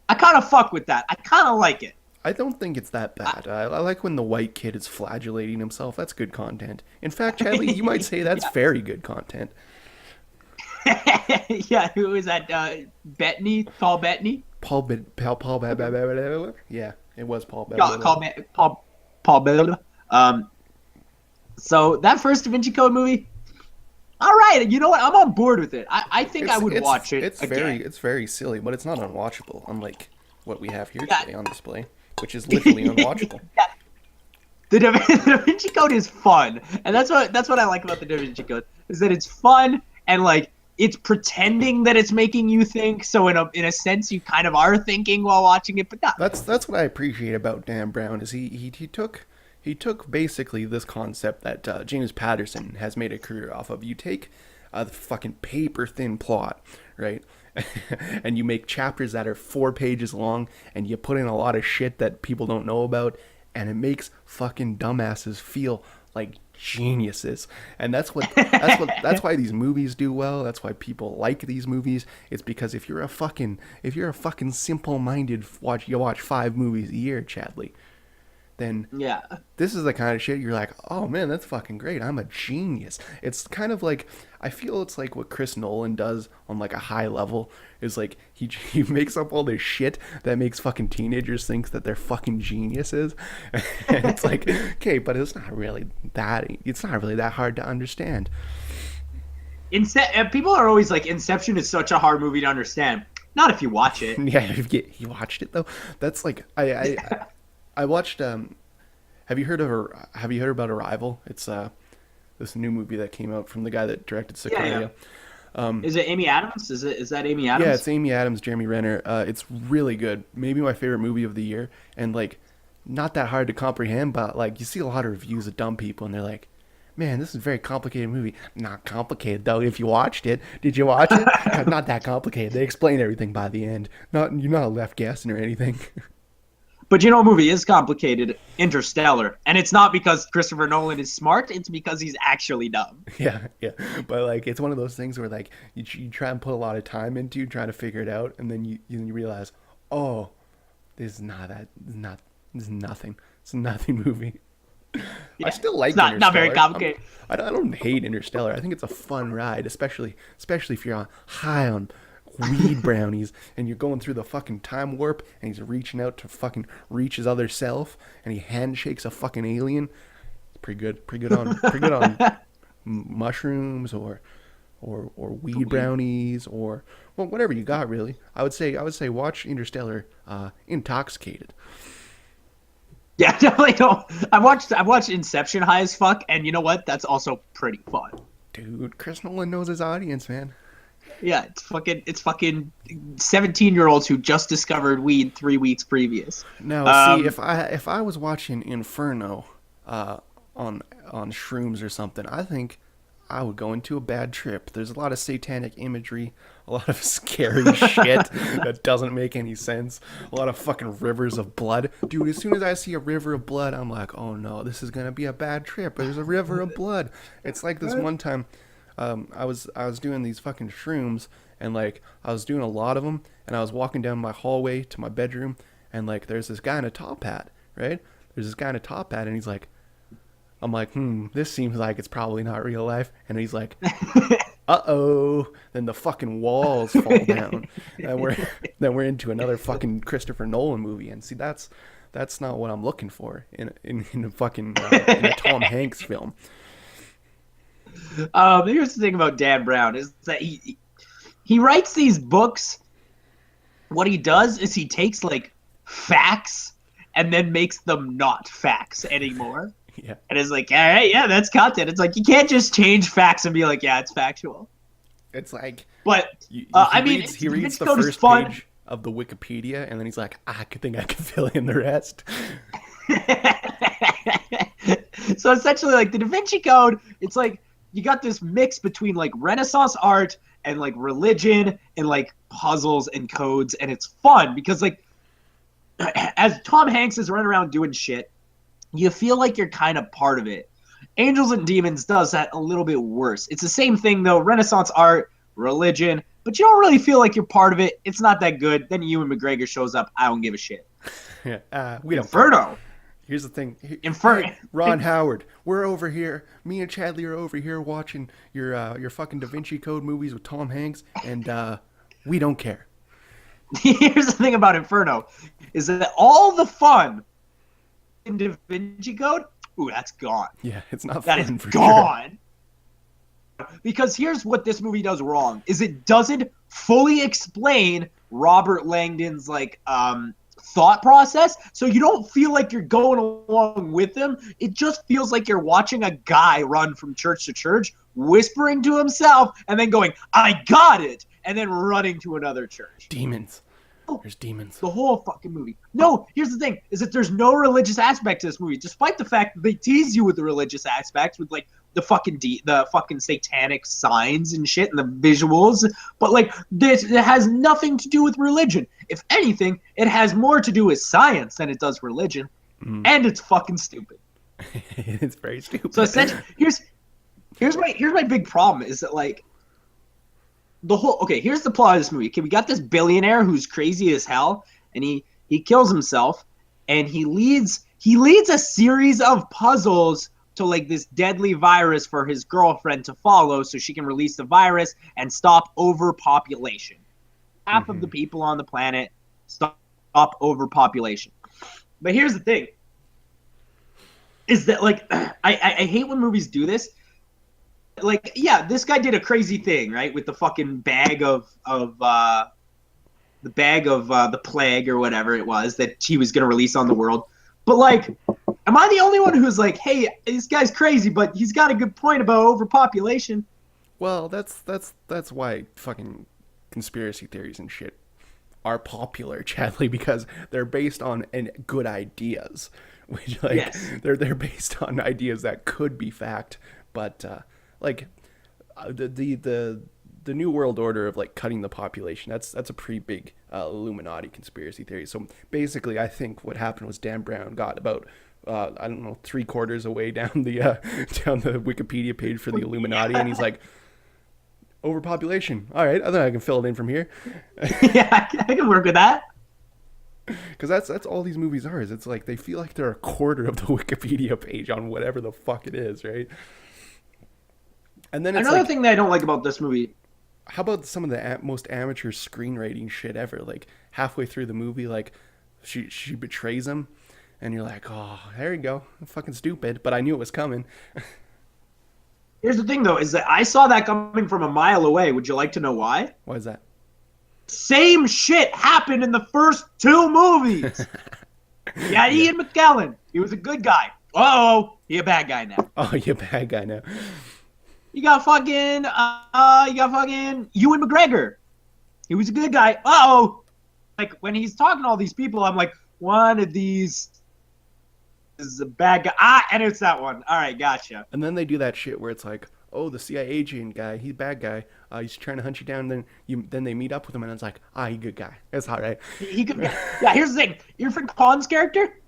[SPEAKER 2] I kind of fuck with that. I kind of like it.
[SPEAKER 1] I don't think it's that bad. I like when the white kid is flagellating himself. That's good content. In fact, Chadley, you might say that's very good content.
[SPEAKER 2] Yeah, who was that? Bettany? Paul Bettany?
[SPEAKER 1] Paul yeah, it was Paul
[SPEAKER 2] Paul. So that first Da Vinci Code movie, all right, you know what? I'm on board with it. I think I would watch it.
[SPEAKER 1] It's very silly, but it's not unwatchable, unlike what we have here today on display, which is literally unwatchable.
[SPEAKER 2] Yeah. The Da Vinci Code is fun, and that's what I like about the Da Vinci Code, is that it's fun and like it's pretending that it's making you think. So in a sense, you kind of are thinking while watching it, but not.
[SPEAKER 1] That's what I appreciate about Dan Brown is he took basically this concept that James Patterson has made a career off of. You take a fucking paper thin plot, right? And you make chapters that are 4 pages long, and you put in a lot of shit that people don't know about, and it makes fucking dumbasses feel like geniuses. And that's why these movies do well. That's why people like these movies. It's because if you're a fucking simple-minded you watch 5 movies a year, Chadley, then
[SPEAKER 2] yeah,
[SPEAKER 1] this is the kind of shit you're like, oh man, that's fucking great. I'm a genius. It's kind of like, I feel it's like what Chris Nolan does on like a high level is like he makes up all this shit that makes fucking teenagers think that they're fucking geniuses. And it's like, okay, but it's not really that hard to understand.
[SPEAKER 2] People are always like, Inception is such a hard movie to understand. Not if you watch it.
[SPEAKER 1] Yeah, if you watched it though. That's like I watched. Have you heard about Arrival? It's this new movie that came out from the guy that directed Sicario.
[SPEAKER 2] Yeah. Is it Amy Adams? Is that Amy Adams?
[SPEAKER 1] Yeah, it's Amy Adams, Jeremy Renner. It's really good. Maybe my favorite movie of the year, and like not that hard to comprehend. But like you see a lot of reviews of dumb people, and they're like, "Man, this is a very complicated movie." Not complicated though. If you watched it, did you watch it? Not that complicated. They explain everything by the end. You're not left guessing or anything.
[SPEAKER 2] But you know, a movie is complicated. Interstellar. And it's not because Christopher Nolan is smart. It's because he's actually dumb.
[SPEAKER 1] Yeah. But like, it's one of those things where like you try and put a lot of time into trying to figure it out, and then you realize, oh, this is nothing. It's a nothing movie. Yeah, I still like Interstellar.
[SPEAKER 2] Not very complicated.
[SPEAKER 1] I don't hate Interstellar. I think it's a fun ride, especially if you're high on weed brownies and you're going through the fucking time warp, and he's reaching out to fucking reach his other self, and he handshakes a fucking alien. Pretty good on mushrooms or weed brownies or well whatever you got really. I would say watch Interstellar intoxicated.
[SPEAKER 2] Yeah, definitely don't. I've watched Inception high as fuck, and you know what? That's also pretty fun.
[SPEAKER 1] Dude, Chris Nolan knows his audience, man.
[SPEAKER 2] Yeah, it's fucking 17-year-olds who just discovered weed 3 weeks previous.
[SPEAKER 1] Now, see, if I was watching Inferno on shrooms or something, I think I would go into a bad trip. There's a lot of satanic imagery, a lot of scary shit that doesn't make any sense, a lot of fucking rivers of blood. Dude, as soon as I see a river of blood, I'm like, oh no, this is gonna be a bad trip. There's a river of blood. It's like this one time, I was doing these fucking shrooms, and like I was doing a lot of them, and I was walking down my hallway to my bedroom, and like there's this guy in a top hat, right? There's this guy in a top hat, and he's like, I'm like, this seems like it's probably not real life. And he's like, uh-oh. Then the fucking walls fall down. And we're into another fucking Christopher Nolan movie. And see, that's not what I'm looking for in a fucking in a Tom Hanks film.
[SPEAKER 2] Here's the thing about Dan Brown is that he writes these books. What he does is he takes like facts and then makes them not facts anymore.
[SPEAKER 1] Yeah.
[SPEAKER 2] And it's like, all right, yeah, that's content. It's like you can't just change facts and be like, yeah, it's factual.
[SPEAKER 1] It's like,
[SPEAKER 2] but
[SPEAKER 1] he
[SPEAKER 2] Da
[SPEAKER 1] reads the
[SPEAKER 2] Vinci Code is
[SPEAKER 1] first
[SPEAKER 2] fun.
[SPEAKER 1] page of the Wikipedia, and then he's like, I think I can fill in the rest.
[SPEAKER 2] So essentially, like the Da Vinci Code, it's like you got this mix between like Renaissance art and like religion and like puzzles and codes, and it's fun because like as Tom Hanks is running around doing shit, you feel like you're kind of part of it. Angels and Demons does that a little bit worse. It's the same thing though, Renaissance art, religion, but you don't really feel like you're part of it. It's not that good. Then Ewan McGregor shows up. I don't give a shit.
[SPEAKER 1] Yeah, we don't.
[SPEAKER 2] Inferno.
[SPEAKER 1] Here's the thing.
[SPEAKER 2] Inferno.
[SPEAKER 1] Ron Howard, we're over here. Me and Chadley are over here watching your fucking Da Vinci Code movies with Tom Hanks, and we don't care.
[SPEAKER 2] Here's the thing about Inferno, is that all the fun in Da Vinci Code, ooh, that's gone.
[SPEAKER 1] Yeah, it's not
[SPEAKER 2] That
[SPEAKER 1] fun
[SPEAKER 2] is
[SPEAKER 1] for
[SPEAKER 2] gone. Sure. Because here's what this movie does wrong, is it doesn't fully explain Robert Langdon's like thought process, so you don't feel like you're going along with him. It just feels like you're watching a guy run from church to church, whispering to himself, and then going, I got it, and then running to another church.
[SPEAKER 1] Demons. There's demons.
[SPEAKER 2] The whole fucking movie. No, here's the thing, is that there's no religious aspect to this movie, despite the fact that they tease you with the religious aspects, with like the fucking satanic signs and shit and the visuals, but like this, it has nothing to do with religion. If anything, it has more to do with science than it does religion, and it's fucking stupid.
[SPEAKER 1] It's very stupid.
[SPEAKER 2] So essentially, here's my big problem is that like here's the plot of this movie. Okay, we got this billionaire who's crazy as hell, and he kills himself, and he leads a series of puzzles to like this deadly virus for his girlfriend to follow so she can release the virus and stop overpopulation. Half of the people on the planet stop overpopulation. But here's the thing, is that like I hate when movies do this. Like, yeah, this guy did a crazy thing, right, with the fucking bag of the plague or whatever it was that he was gonna release on the world. But like, am I the only one who's like, hey, this guy's crazy, but he's got a good point about overpopulation?
[SPEAKER 1] Well, that's why fucking conspiracy theories and shit are popular, Chadley, because they're based on good ideas, which like
[SPEAKER 2] yes.
[SPEAKER 1] they're based on ideas that could be fact, but like the New World Order of like cutting the population, that's a pretty big Illuminati conspiracy theory. So basically, I think what happened was Dan Brown got about I don't know 3/4 away down the Wikipedia page for the Illuminati, and he's like, overpopulation. All right, I think I can fill it in from here.
[SPEAKER 2] Yeah, I can work with that.
[SPEAKER 1] Because that's all these movies are. Is it's like they feel like they're 1/4 of the Wikipedia page on whatever the fuck it is, right? And then it's
[SPEAKER 2] another
[SPEAKER 1] like,
[SPEAKER 2] thing that I don't like about this movie.
[SPEAKER 1] How about some of the most amateur screenwriting shit ever? Like halfway through the movie, like she betrays him, and you're like, oh, there you go, fucking stupid. But I knew it was coming.
[SPEAKER 2] Here's the thing, though, is that I saw that coming from a mile away. Would you like to know why?
[SPEAKER 1] Why is that?
[SPEAKER 2] Same shit happened in the first 2 movies. Yeah, Ian McKellen. He was a good guy. Uh-oh, he a bad guy now.
[SPEAKER 1] Oh, you're a bad guy now.
[SPEAKER 2] You got fucking Ewan McGregor. He was a good guy. Uh-oh. Like, when he's talking to all these people, I'm like, one of these is a bad guy. And it's that one. All right, gotcha.
[SPEAKER 1] And then they do that shit where it's like, oh, the CIA agent guy, he's a bad guy. He's trying to hunt you down. Then they meet up with him, and it's like, he's a good guy. It's all right.
[SPEAKER 2] He could. Yeah, here's the thing. Irfan Khan's character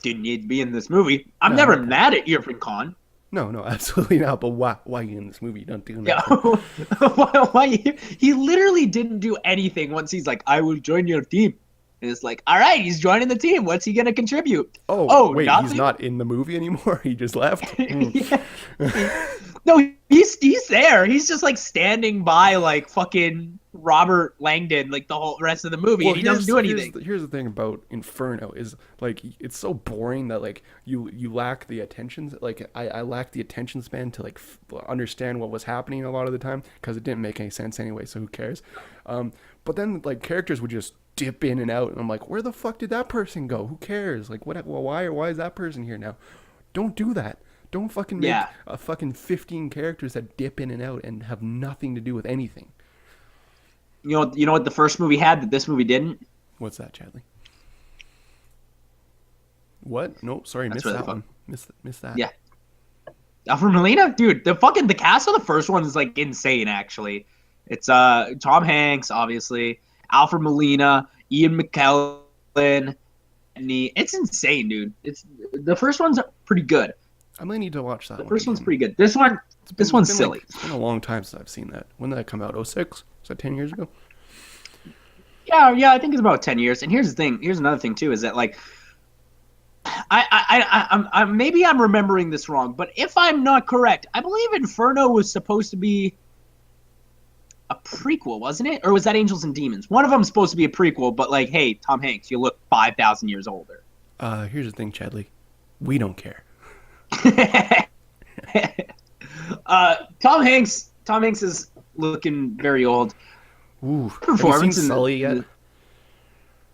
[SPEAKER 2] didn't need to be in this movie. I'm never mad at Irfan Khan.
[SPEAKER 1] No, absolutely not. But why are you in this movie? You don't do
[SPEAKER 2] Yeah.
[SPEAKER 1] nothing.
[SPEAKER 2] Why? He literally didn't do anything once he's like, I will join your team. And it's like, all right, he's joining the team. What's he going to contribute?
[SPEAKER 1] Oh, wait,
[SPEAKER 2] nothing?
[SPEAKER 1] he's not in the movie anymore? He just left?
[SPEAKER 2] No, he's there. He's just like standing by like fucking Robert Langdon like the whole rest of the movie. Well, he doesn't do anything.
[SPEAKER 1] Here's the thing about Inferno is like it's so boring that like you lack the attention. Like I lack the attention span to like understand what was happening a lot of the time because it didn't make any sense anyway. So who cares? But then like characters would just dip in and out, and I'm like, where the fuck did that person go? Who cares? Like what? Well, why is that person here now? Don't do that. Don't fucking make a fucking 15 characters that dip in and out and have nothing to do with anything.
[SPEAKER 2] You know what the first movie had that this movie didn't?
[SPEAKER 1] What's that, Chadley? What? No, sorry, missed that one. Missed that.
[SPEAKER 2] Yeah. Alfred Molina? Dude, the cast of the first one is like insane actually. It's Tom Hanks, obviously, Alfred Molina, Ian McKellen, and it's insane, dude. The first one's pretty good.
[SPEAKER 1] I might need to watch that one.
[SPEAKER 2] The first one's pretty good. This one's silly.
[SPEAKER 1] It's been a long time since I've seen that. When did that come out? 06? Was that 10 years ago?
[SPEAKER 2] Yeah, I think it's about 10 years. And here's the thing. Here's another thing too, is that like, I'm maybe I'm remembering this wrong, but if I'm not correct, I believe Inferno was supposed to be a prequel, wasn't it? Or was that Angels and Demons? One of them's supposed to be a prequel, but like, hey, Tom Hanks, you look 5,000 years older.
[SPEAKER 1] Here's the thing, Chadley. We don't care.
[SPEAKER 2] Tom Hanks is looking very old.
[SPEAKER 1] Ooh,
[SPEAKER 2] Performance
[SPEAKER 1] have you seen Sully yet?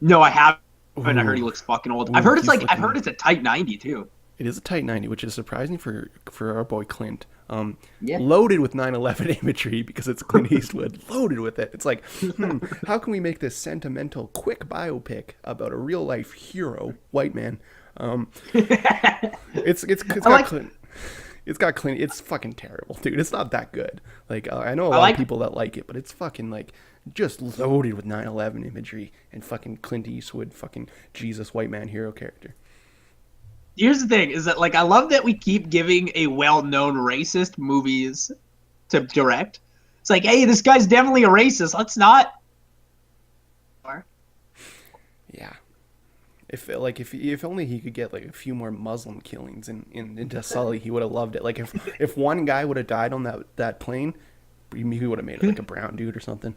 [SPEAKER 2] No, I haven't.
[SPEAKER 1] Ooh.
[SPEAKER 2] I heard he looks fucking old.
[SPEAKER 1] Ooh,
[SPEAKER 2] I've heard it's a tight 90 too.
[SPEAKER 1] It is a tight 90, which is surprising for our boy Clint.
[SPEAKER 2] Yeah.
[SPEAKER 1] Loaded with 9/11 imagery because it's Clint Eastwood. Loaded with it. It's like, how can we make this sentimental, quick biopic about a real life hero, white man? It's got Clint. It's got Clint. It's fucking terrible, dude. It's not that good. Like I know a lot of people that like it, but it's fucking like just loaded with 9/11 imagery and fucking Clint Eastwood, fucking Jesus white man hero character.
[SPEAKER 2] Here's the thing: is that like I love that we keep giving a well-known racist movies to direct. It's like, hey, this guy's definitely a racist. Let's not.
[SPEAKER 1] Yeah. If only he could get like a few more Muslim killings into Sully, he would have loved it. Like if one guy would have died on that plane, he would have made it like a brown dude or something.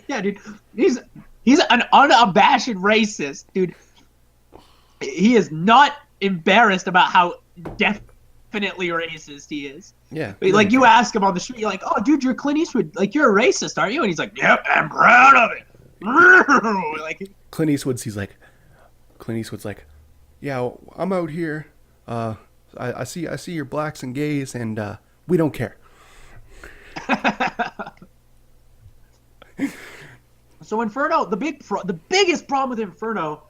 [SPEAKER 2] Yeah, dude. He's an unabashed racist, dude. He is not embarrassed about how definitely racist he is.
[SPEAKER 1] Yeah.
[SPEAKER 2] Like you ask him on the street, you're like, "Oh, dude, you're Clint Eastwood. Like you're a racist, aren't you?" And he's like, "Yep, I'm proud of it." Like
[SPEAKER 1] Clint Eastwood's like, "Yeah, I'm out here. I see your blacks and gays, and we don't care."
[SPEAKER 2] So Inferno, the biggest problem with Inferno,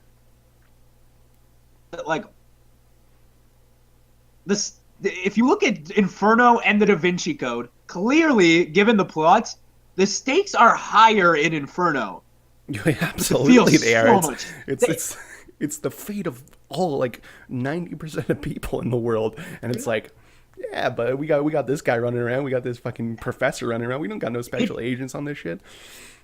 [SPEAKER 2] like this, if you look at Inferno and the Da Vinci Code, clearly, given the plots, the stakes are higher in Inferno.
[SPEAKER 1] Absolutely, they are. It's the fate of all like 90% of people in the world, and it's like, yeah, but we got this guy running around, we got this fucking professor running around. We don't got no special agents on this shit.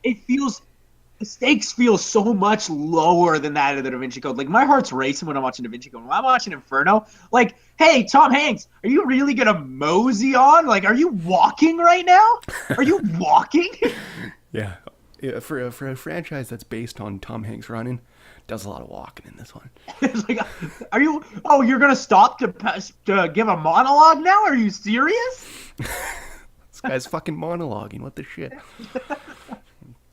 [SPEAKER 2] The stakes feel so much lower than that of the Da Vinci Code. Like my heart's racing when I'm watching Da Vinci Code. When I'm watching Inferno, like, hey, Tom Hanks, are you really gonna mosey on? Like, are you walking right now? Are you walking?
[SPEAKER 1] Yeah, for a franchise that's based on Tom Hanks running, Does a lot of walking in this one.
[SPEAKER 2] It's like, are you? Oh, you're gonna stop to give a monologue now? Are you serious?
[SPEAKER 1] This guy's fucking monologuing. What the shit?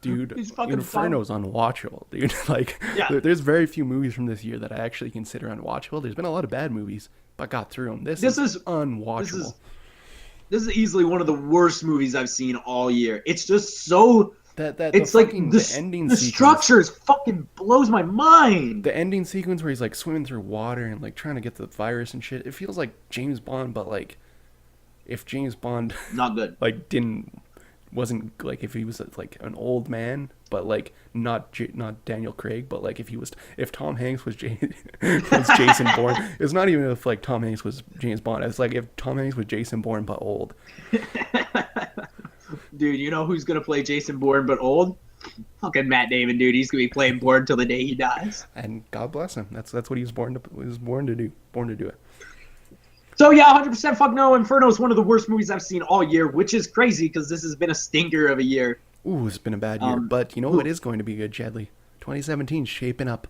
[SPEAKER 1] Dude,
[SPEAKER 2] fucking
[SPEAKER 1] Inferno's unwatchable, dude. Like, there's very few movies from this year that I actually consider unwatchable. There's been a lot of bad movies, but got through them. This is unwatchable.
[SPEAKER 2] This is easily one of the worst movies I've seen all year. It's just so... it's like the ending sequence. Structures fucking blows my mind.
[SPEAKER 1] The ending sequence where he's like swimming through water and like trying to get the virus and shit. It feels like James Bond, but like if James Bond
[SPEAKER 2] not good.
[SPEAKER 1] Like wasn't like if he was like an old man, but like not Daniel Craig, but like if Tom Hanks was was Jason Bourne. It's not even if like Tom Hanks was James Bond. It's like if Tom Hanks was Jason Bourne but old.
[SPEAKER 2] Dude, you know who's gonna play Jason Bourne but old? Fucking Matt Damon, dude. He's gonna be playing Bourne till the day he dies.
[SPEAKER 1] And God bless him. That's what he was born to do. Born to do it.
[SPEAKER 2] So yeah, 100% fuck no. Inferno is one of the worst movies I've seen all year, which is crazy because this has been a stinker of a year.
[SPEAKER 1] Ooh, it's been a bad year. But you know what is going to be good, Chadley? 2017 shaping up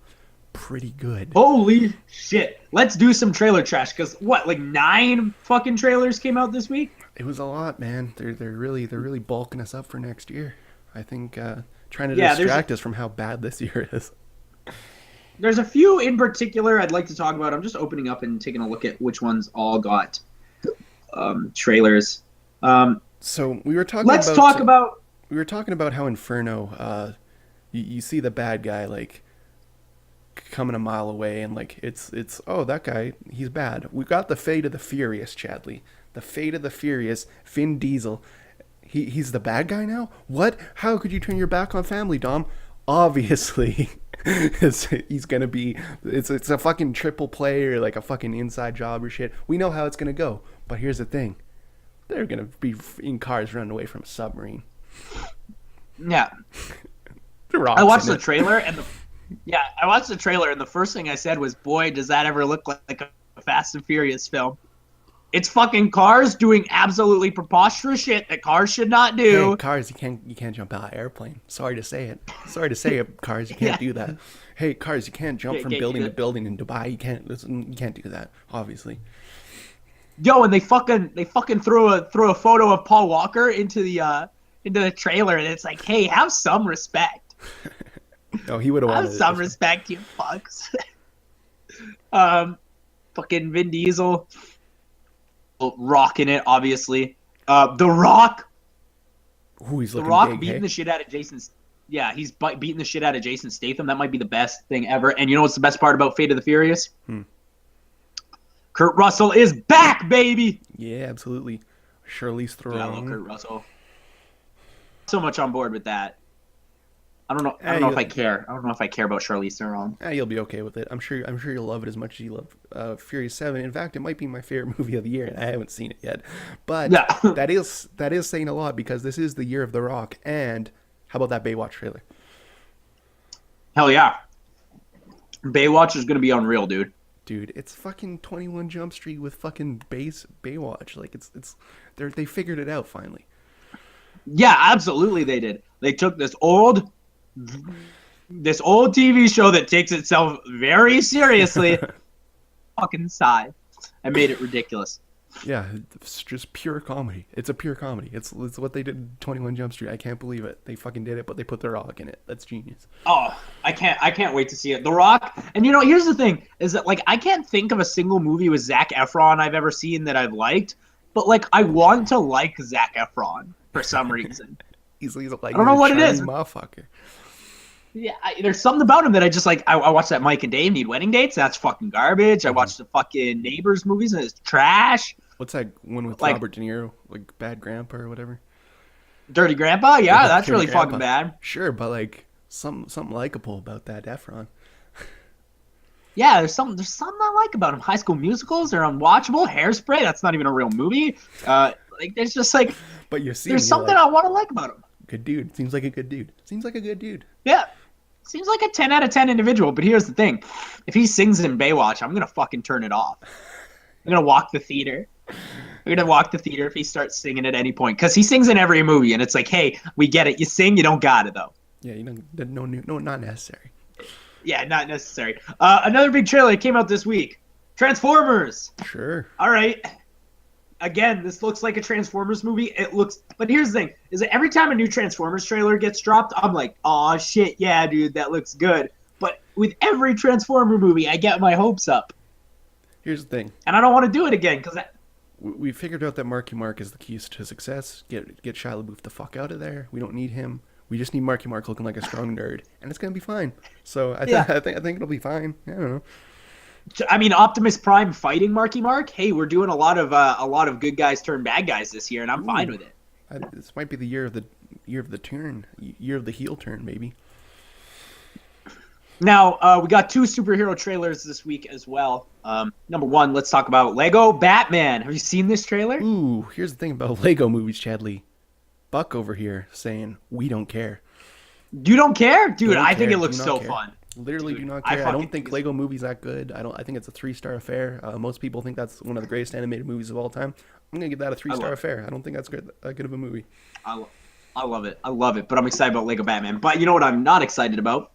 [SPEAKER 1] pretty good.
[SPEAKER 2] Holy shit. Let's do some trailer trash because what, like 9 fucking trailers came out this week?
[SPEAKER 1] It was a lot, man. They're really bulking us up for next year. I think trying to distract us from how bad this year is.
[SPEAKER 2] There's a few in particular I'd like to talk about. I'm just opening up and taking a look at which ones all got trailers.
[SPEAKER 1] So we were talking. We were talking about how Inferno. You see the bad guy like coming a mile away, and like it's oh, that guy, he's bad. We got the Fate of the Furious, Chadley. The Fate of the Furious, Vin Diesel. He's the bad guy now? What? How could you turn your back on family, Dom? Obviously, he's gonna be. It's a fucking triple play or like a fucking inside job or shit. We know how it's gonna go. But here's the thing: they're gonna be in cars running away from a submarine.
[SPEAKER 2] Yeah. I watched the trailer and the first thing I said was, "Boy, does that ever look like a Fast and Furious film." It's fucking cars doing absolutely preposterous shit that cars should not do.
[SPEAKER 1] Hey, cars, you can't jump out of an airplane. Sorry to say it, cars, you can't do that. Hey, cars, you can't jump from building to building in Dubai. You can't do that, obviously.
[SPEAKER 2] Yo, and they fucking throw a photo of Paul Walker into the trailer, and it's like, hey, have some respect.
[SPEAKER 1] No, he would have wanted
[SPEAKER 2] have some respect, you fucks. Fucking Vin Diesel. Rocking it, obviously. The Rock.
[SPEAKER 1] Ooh, he's looking
[SPEAKER 2] The Rock
[SPEAKER 1] big,
[SPEAKER 2] beating the shit out of Jason. Yeah, he's beating the shit out of Jason Statham. That might be the best thing ever. And you know what's the best part about Fate of the Furious? Kurt Russell is back, baby.
[SPEAKER 1] Yeah, absolutely. Charlize Theron.
[SPEAKER 2] Yeah, I love Kurt Russell. So much on board with that. I don't know if I care. I don't know if I care about Charlize Theron.
[SPEAKER 1] You'll be okay with it. I'm sure you'll love it as much as you love Furious 7. In fact, it might be my favorite movie of the year, and I haven't seen it yet. But that is saying a lot because this is the year of The Rock. And how about that Baywatch trailer?
[SPEAKER 2] Hell yeah. Baywatch is going to be unreal, dude.
[SPEAKER 1] Dude, it's fucking 21 Jump Street with fucking Baywatch. Like they figured it out finally.
[SPEAKER 2] Yeah, absolutely they did. They took this old TV show that takes itself very seriously, fucking side, and made it ridiculous.
[SPEAKER 1] Yeah, it's just pure comedy. It's a pure comedy. It's what they did in 21 Jump Street. I can't believe it. They fucking did it, but they put The Rock in it. That's genius.
[SPEAKER 2] Oh, I can't wait to see it. The Rock, and you know, here's the thing, is that like I can't think of a single movie with Zac Efron I've ever seen that I've liked, but like I want to like Zac Efron for some reason.
[SPEAKER 1] He's like,
[SPEAKER 2] I don't know what it is.
[SPEAKER 1] Motherfucker.
[SPEAKER 2] Yeah, there's something about him that I just like. I watched that Mike and Dave Need Wedding Dates. That's fucking garbage. I watched the fucking Neighbors movies and it's trash.
[SPEAKER 1] What's that one with Robert De Niro, like Bad Grandpa or whatever?
[SPEAKER 2] Dirty Grandpa? Yeah, that's really fucking bad.
[SPEAKER 1] Sure, but like something likable about that Efron.
[SPEAKER 2] Yeah, there's something I like about him. High School Musicals, they're unwatchable. Hairspray, that's not even a real movie. Like there's just like,
[SPEAKER 1] but you see,
[SPEAKER 2] there's something I want to like about him.
[SPEAKER 1] Good dude. Seems like a good dude.
[SPEAKER 2] Yeah. Seems like a 10 out of 10 individual, but here's the thing. If he sings in Baywatch, I'm going to fucking turn it off. I'm going to walk the theater. We're going to walk the theater if he starts singing at any point. Because he sings in every movie, and it's like, hey, we get it. You sing, you don't got it, though.
[SPEAKER 1] Yeah, you don't, no, not necessary.
[SPEAKER 2] Yeah, not necessary. Another big trailer that came out this week. Transformers.
[SPEAKER 1] Sure.
[SPEAKER 2] All right. Again, this looks like a Transformers movie. But here's the thing: is that every time a new Transformers trailer gets dropped, I'm like, "Oh shit, yeah, dude, that looks good." But with every Transformer movie, I get my hopes up,
[SPEAKER 1] Here's the thing.
[SPEAKER 2] and I don't want to do it again because
[SPEAKER 1] We figured out that Marky Mark is the keys to success. Get Shia LaBeouf the fuck out of there. We don't need him. We just need Marky Mark looking like a strong nerd, and it's gonna be fine. So I think it'll be fine. I don't know.
[SPEAKER 2] I mean, Optimus Prime fighting Marky Mark. Hey, we're doing a lot of good guys turn bad guys this year, and I'm fine with it.
[SPEAKER 1] This might be the year of the turn, year of the heel turn, maybe.
[SPEAKER 2] Now, we got 2 superhero trailers this week as well. Number 1, let's talk about Lego Batman. Have you seen this trailer?
[SPEAKER 1] Ooh, here's the thing about Lego movies, Chadley. Buck over here saying we don't care.
[SPEAKER 2] You don't care? Dude,
[SPEAKER 1] Don't
[SPEAKER 2] I think
[SPEAKER 1] care.
[SPEAKER 2] it looks
[SPEAKER 1] Do
[SPEAKER 2] so
[SPEAKER 1] not care.
[SPEAKER 2] fun.
[SPEAKER 1] Literally
[SPEAKER 2] Dude,
[SPEAKER 1] do not
[SPEAKER 2] I
[SPEAKER 1] care. I
[SPEAKER 2] fucking
[SPEAKER 1] don't think Lego movies that good. I think it's a 3-star affair. Most people think that's one of the greatest animated movies of all time. I'm gonna give that a 3-star affair. I don't think that's good of a movie.
[SPEAKER 2] I love it. I love it. But I'm excited about Lego Batman. But you know what I'm not excited about?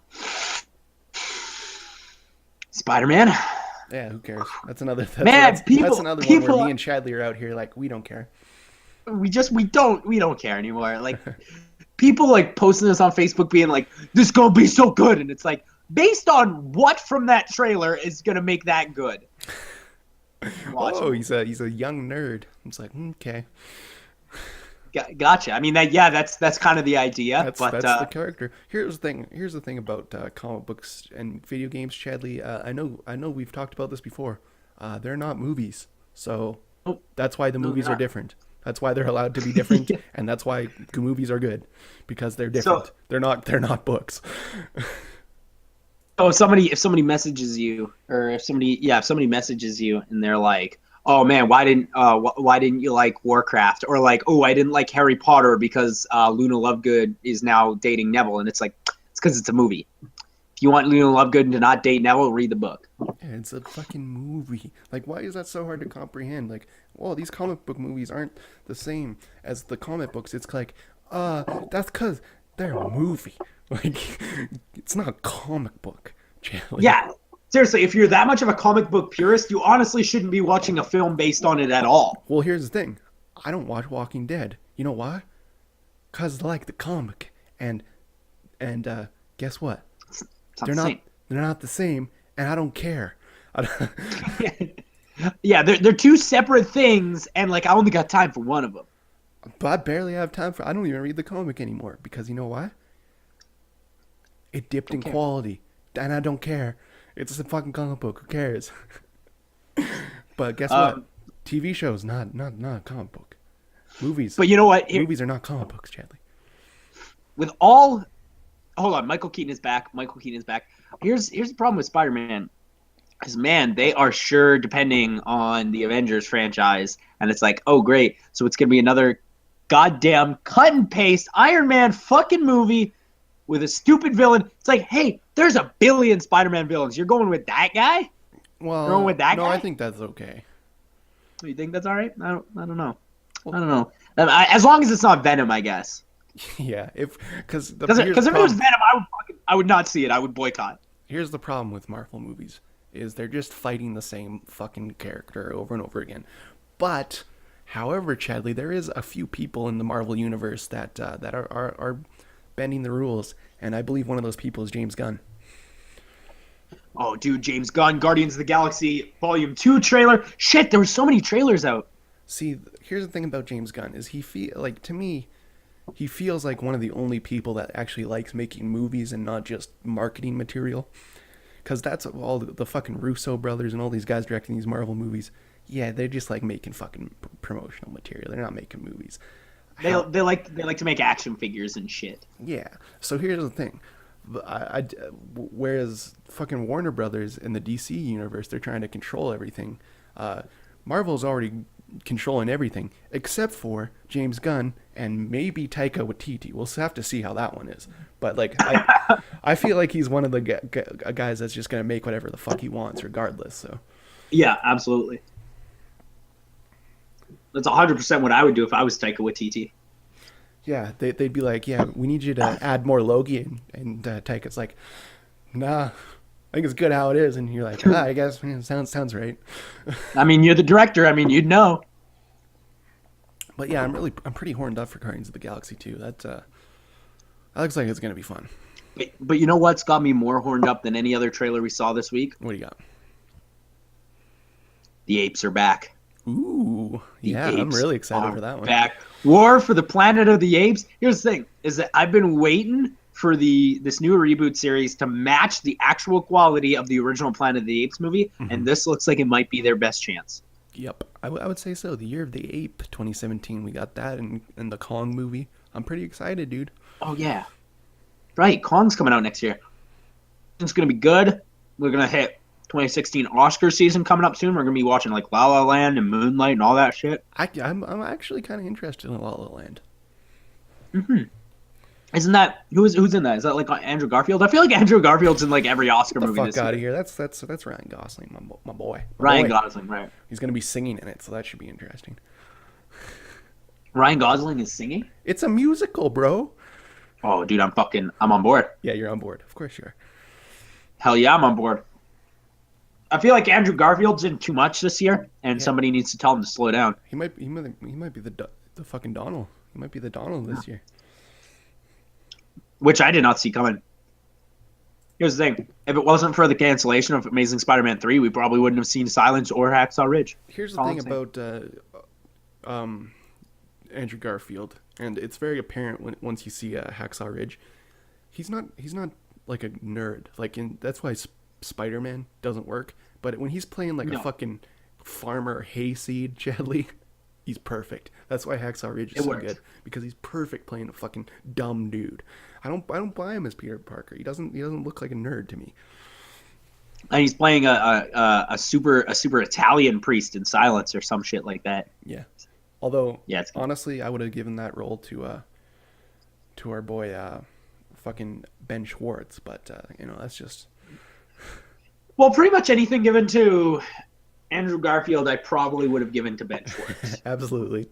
[SPEAKER 2] Spider-Man.
[SPEAKER 1] Yeah, who cares? That's another. That's another one where me and Chadley are out here like we don't care.
[SPEAKER 2] We don't care anymore. Like people like posting this on Facebook being like, this gonna be so good, and it's like, based on what from that trailer is gonna make that good?
[SPEAKER 1] Oh, he's a young nerd. It's like, okay.
[SPEAKER 2] Gotcha. I mean that's kind of the idea.
[SPEAKER 1] That's the character. Here's the thing about comic books and video games, Chadley. I know we've talked about this before. They're not movies, so that's why the movies are different. That's why they're allowed to be different, and that's why movies are good, because they're different.
[SPEAKER 2] So,
[SPEAKER 1] they're not books.
[SPEAKER 2] So if somebody messages you, or if somebody messages you and they're like, "Oh man, why didn't you like Warcraft?" Or like, "Oh, I didn't like Harry Potter because Luna Lovegood is now dating Neville," and it's like, it's because it's a movie. If you want Luna Lovegood to not date Neville, read the book.
[SPEAKER 1] Yeah, it's a fucking movie. Like, why is that so hard to comprehend? Like, well, these comic book movies aren't the same as the comic books. It's like, that's because they're a movie. Like, it's not a comic book. Like,
[SPEAKER 2] yeah, seriously, if you're that much of a comic book purist, you honestly shouldn't be watching a film based on it at all.
[SPEAKER 1] Well, here's the thing. I don't watch Walking Dead. You know why? Because I like the comic. And guess what? They're not the same, and I don't care.
[SPEAKER 2] Yeah, they're 2 separate things, and like I only got time for one of them.
[SPEAKER 1] But I barely have time I don't even read the comic anymore, because you know why? It dipped in quality, and I don't care. It's a fucking comic book. Who cares? But guess what? TV shows, not a comic book. Movies.
[SPEAKER 2] But you know what?
[SPEAKER 1] Movies are not comic books, Chadley.
[SPEAKER 2] Hold on, Michael Keaton is back. Here's the problem with Spider-Man. Is, man, they are sure depending on the Avengers franchise, and it's like, oh great, so it's gonna be another goddamn cut and paste Iron Man fucking movie with a stupid villain. It's like, hey, there's a billion Spider-Man villains. You're going with that guy?
[SPEAKER 1] Well,
[SPEAKER 2] You're going with that
[SPEAKER 1] no,
[SPEAKER 2] guy?
[SPEAKER 1] I think that's okay.
[SPEAKER 2] You think that's all right? I don't know. I don't know. As long as it's not Venom, I guess.
[SPEAKER 1] Yeah, because
[SPEAKER 2] if it was Venom, I would not see it. I would boycott.
[SPEAKER 1] Here's the problem with Marvel movies, is they're just fighting the same fucking character over and over again. But, however, Chadley, there is a few people in the Marvel universe that are bending the rules, and I believe one of those people is James Gunn.
[SPEAKER 2] Oh, dude, James Gunn, Guardians of the Galaxy Volume 2 trailer. Shit, there were so many trailers out.
[SPEAKER 1] See, here's the thing about James Gunn, is to me, he feels like one of the only people that actually likes making movies and not just marketing material. Because that's all the fucking Russo brothers and all these guys directing these Marvel movies. Yeah, they're just like making fucking promotional material. They're not making movies.
[SPEAKER 2] They like to make action figures and shit.
[SPEAKER 1] Yeah. So here's the thing. Whereas fucking Warner Brothers in the DC universe, they're trying to control everything. Marvel's already controlling everything except for James Gunn and maybe Taika Waititi. We'll have to see how that one is. But like, I feel like he's one of the guys that's just gonna make whatever the fuck he wants, regardless. So.
[SPEAKER 2] Yeah, absolutely. That's 100% what I would do if I was Taika Waititi.
[SPEAKER 1] Yeah, they'd be like, yeah, we need you to add more Loki, and Taika's like, nah, I think it's good how it is, and you're like, I guess sounds right.
[SPEAKER 2] I mean, you're the director. I mean, you'd know.
[SPEAKER 1] But yeah, I'm pretty horned up for Guardians of the Galaxy 2. That looks like it's gonna be fun.
[SPEAKER 2] But you know what's got me more horned up than any other trailer we saw this week?
[SPEAKER 1] What do you got?
[SPEAKER 2] The apes are back.
[SPEAKER 1] Ooh, yeah, I'm really excited for that one.
[SPEAKER 2] Back. War for the Planet of the Apes. Here's the thing: is that I've been waiting for this new reboot series to match the actual quality of the original Planet of the Apes movie, and this looks like it might be their best chance.
[SPEAKER 1] Yep, I would say so. The Year of the Ape, 2017, we got that in the Kong movie. I'm pretty excited, dude.
[SPEAKER 2] Oh yeah, right. Kong's coming out next year. It's gonna be good. We're gonna hit 2016 Oscar season coming up soon. We're gonna be watching like La La Land and Moonlight and all that shit.
[SPEAKER 1] I'm actually kind of interested in La La Land.
[SPEAKER 2] Isn't that who's in that? Is that like Andrew Garfield? I feel like Andrew Garfield's in like every Oscar
[SPEAKER 1] Get the
[SPEAKER 2] movie
[SPEAKER 1] fuck
[SPEAKER 2] this
[SPEAKER 1] out of
[SPEAKER 2] year.
[SPEAKER 1] here. That's Ryan Gosling, my boy.
[SPEAKER 2] Ryan Gosling, right?
[SPEAKER 1] He's gonna be singing in it, so that should be interesting.
[SPEAKER 2] Ryan Gosling is singing?
[SPEAKER 1] It's a musical, bro.
[SPEAKER 2] Oh, dude, I'm on board.
[SPEAKER 1] Yeah, you're on board. Of course you are.
[SPEAKER 2] Hell yeah, I'm on board. I feel like Andrew Garfield's in too much this year, and somebody needs to tell him to slow down.
[SPEAKER 1] He might be the fucking Donald. He might be the Donald this year.
[SPEAKER 2] Which I did not see coming. Here's the thing. If it wasn't for the cancellation of Amazing Spider-Man 3, we probably wouldn't have seen Silence or Hacksaw Ridge.
[SPEAKER 1] Here's the thing about Andrew Garfield, and it's very apparent once you see Hacksaw Ridge. He's not like a nerd. That's why Spider-Man doesn't work. But when he's playing a fucking farmer hayseed, Chadley, he's perfect. That's why Hacksaw Ridge is so good, because he's perfect playing a fucking dumb dude. I don't buy him as Peter Parker. He doesn't look like a nerd to me.
[SPEAKER 2] And he's playing a super Italian priest in Silence or some shit like that.
[SPEAKER 1] Yeah. Although, honestly, I would have given that role to our boy fucking Ben Schwartz, but that's just.
[SPEAKER 2] Well, pretty much anything given to Andrew Garfield, I probably would have given to Ben Schwartz.
[SPEAKER 1] Absolutely.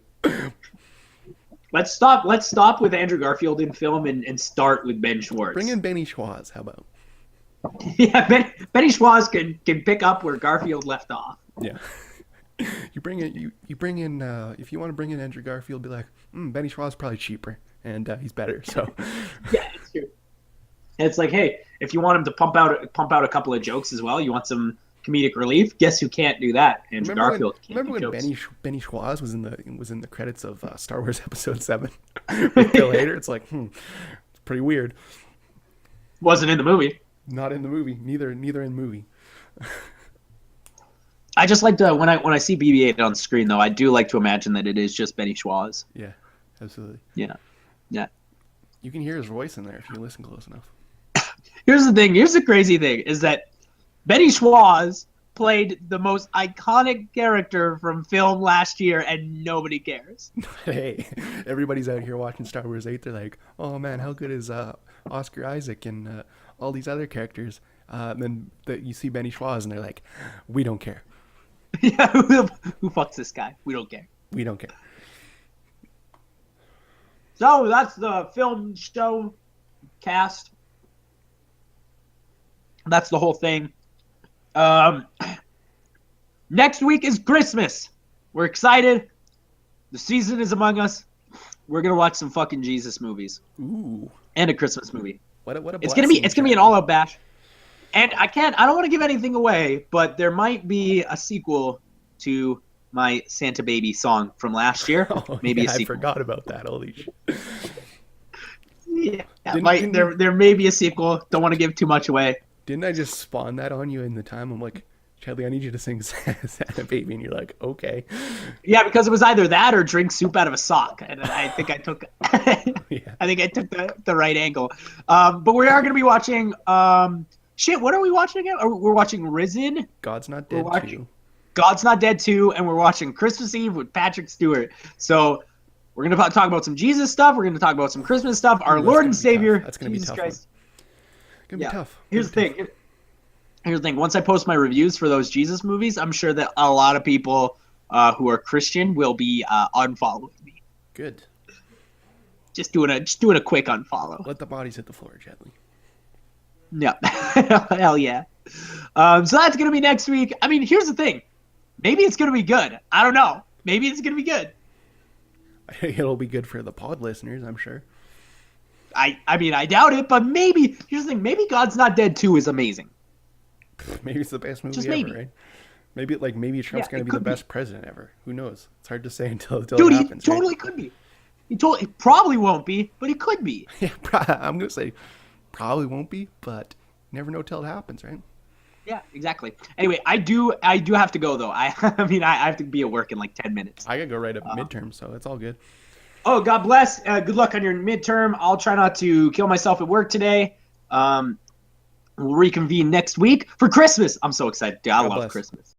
[SPEAKER 2] Let's stop with Andrew Garfield in film and start with Ben Schwartz.
[SPEAKER 1] Bring in Benny Schwartz. How about?
[SPEAKER 2] Yeah, Benny Schwartz can pick up where Garfield left off.
[SPEAKER 1] Yeah. You bring in if you want to bring in Andrew Garfield, be like, Benny Schwartz is probably cheaper and he's better. So.
[SPEAKER 2] Yeah, it's true. And it's like, hey, if you want him to pump out a couple of jokes as well, you want some comedic relief. Guess who can't do that? Andrew Garfield.
[SPEAKER 1] Remember when Benny Schwartz was in the credits of Star Wars Episode 7 with Bill Hader? It's like, it's pretty weird.
[SPEAKER 2] Wasn't in the movie.
[SPEAKER 1] Not in the movie. Neither in movie.
[SPEAKER 2] I just like to when I see BB-8 on screen though, I do like to imagine that it is just Benny Schwartz.
[SPEAKER 1] Yeah, absolutely.
[SPEAKER 2] Yeah.
[SPEAKER 1] You can hear his voice in there if you listen close enough.
[SPEAKER 2] Here's the thing. Here's the crazy thing is that Benny Schwartz played the most iconic character from film last year, and nobody cares.
[SPEAKER 1] Hey, everybody's out here watching Star Wars 8. They're like, oh man, how good is Oscar Isaac and all these other characters? Then you see Benny Schwartz, and they're like, we don't care.
[SPEAKER 2] Yeah, who fucks this guy? We don't care.
[SPEAKER 1] We don't care.
[SPEAKER 2] So that's the film show cast. That's the whole thing. Next week is Christmas. We're excited. The season is among us. We're gonna watch some fucking Jesus movies.
[SPEAKER 1] Ooh.
[SPEAKER 2] And a Christmas movie.
[SPEAKER 1] What a
[SPEAKER 2] it's gonna be an all-out bash. And I don't want to give anything away, but there might be a sequel to my Santa Baby song from last year. Maybe a sequel.
[SPEAKER 1] I forgot about that. Holy shit.
[SPEAKER 2] Yeah, there may be a sequel. Don't want to give too much away.
[SPEAKER 1] Didn't I just spawn that on you in the time? I'm like, Chadley, I need you to sing Santa Baby, and you're like, okay.
[SPEAKER 2] Yeah, because it was either that or drink soup out of a sock, and I think I took, the right angle. But we are going to be watching. What are we watching again? We're watching Risen.
[SPEAKER 1] God's Not Dead 2.
[SPEAKER 2] God's Not Dead 2, and we're watching Christmas Eve with Patrick Stewart. So we're going to talk about some Jesus stuff. We're going to talk about some Christmas stuff. Our Lord and Savior,
[SPEAKER 1] that's going to be tough.
[SPEAKER 2] Christ.
[SPEAKER 1] It's going to be tough.
[SPEAKER 2] Here's the thing. Once I post my reviews for those Jesus movies, I'm sure that a lot of people who are Christian will be unfollowing me.
[SPEAKER 1] Good.
[SPEAKER 2] Just doing a quick unfollow.
[SPEAKER 1] Let the bodies hit the floor, Chadley.
[SPEAKER 2] Yeah. Hell yeah. So that's gonna be next week. I mean, here's the thing. Maybe it's gonna be good. I don't know. Maybe it's gonna be good.
[SPEAKER 1] It'll be good for the pod listeners, I'm sure.
[SPEAKER 2] I mean, I doubt it, but maybe. Here's the thing. Maybe God's Not Dead 2 is amazing.
[SPEAKER 1] Maybe it's the best movie
[SPEAKER 2] Just
[SPEAKER 1] ever,
[SPEAKER 2] maybe.
[SPEAKER 1] right? Maybe Trump's
[SPEAKER 2] Yeah,
[SPEAKER 1] going
[SPEAKER 2] it
[SPEAKER 1] to be the
[SPEAKER 2] could be.
[SPEAKER 1] best president ever. Who knows? It's hard to say until
[SPEAKER 2] Dude,
[SPEAKER 1] it
[SPEAKER 2] he
[SPEAKER 1] happens.
[SPEAKER 2] totally could be. He probably won't be, but he could be.
[SPEAKER 1] Right? Yeah, I'm going to say probably won't be, but you never know till it happens, right?
[SPEAKER 2] Yeah, exactly. Anyway, I do have to go though. I mean, I have to be at work in like 10 minutes.
[SPEAKER 1] I got to go right up midterm, so it's all good.
[SPEAKER 2] Oh, God bless. Good luck on your midterm. I'll try not to kill myself at work today. We'll reconvene next week for Christmas. I'm so excited. Dude, I
[SPEAKER 1] God
[SPEAKER 2] love
[SPEAKER 1] bless.
[SPEAKER 2] Christmas.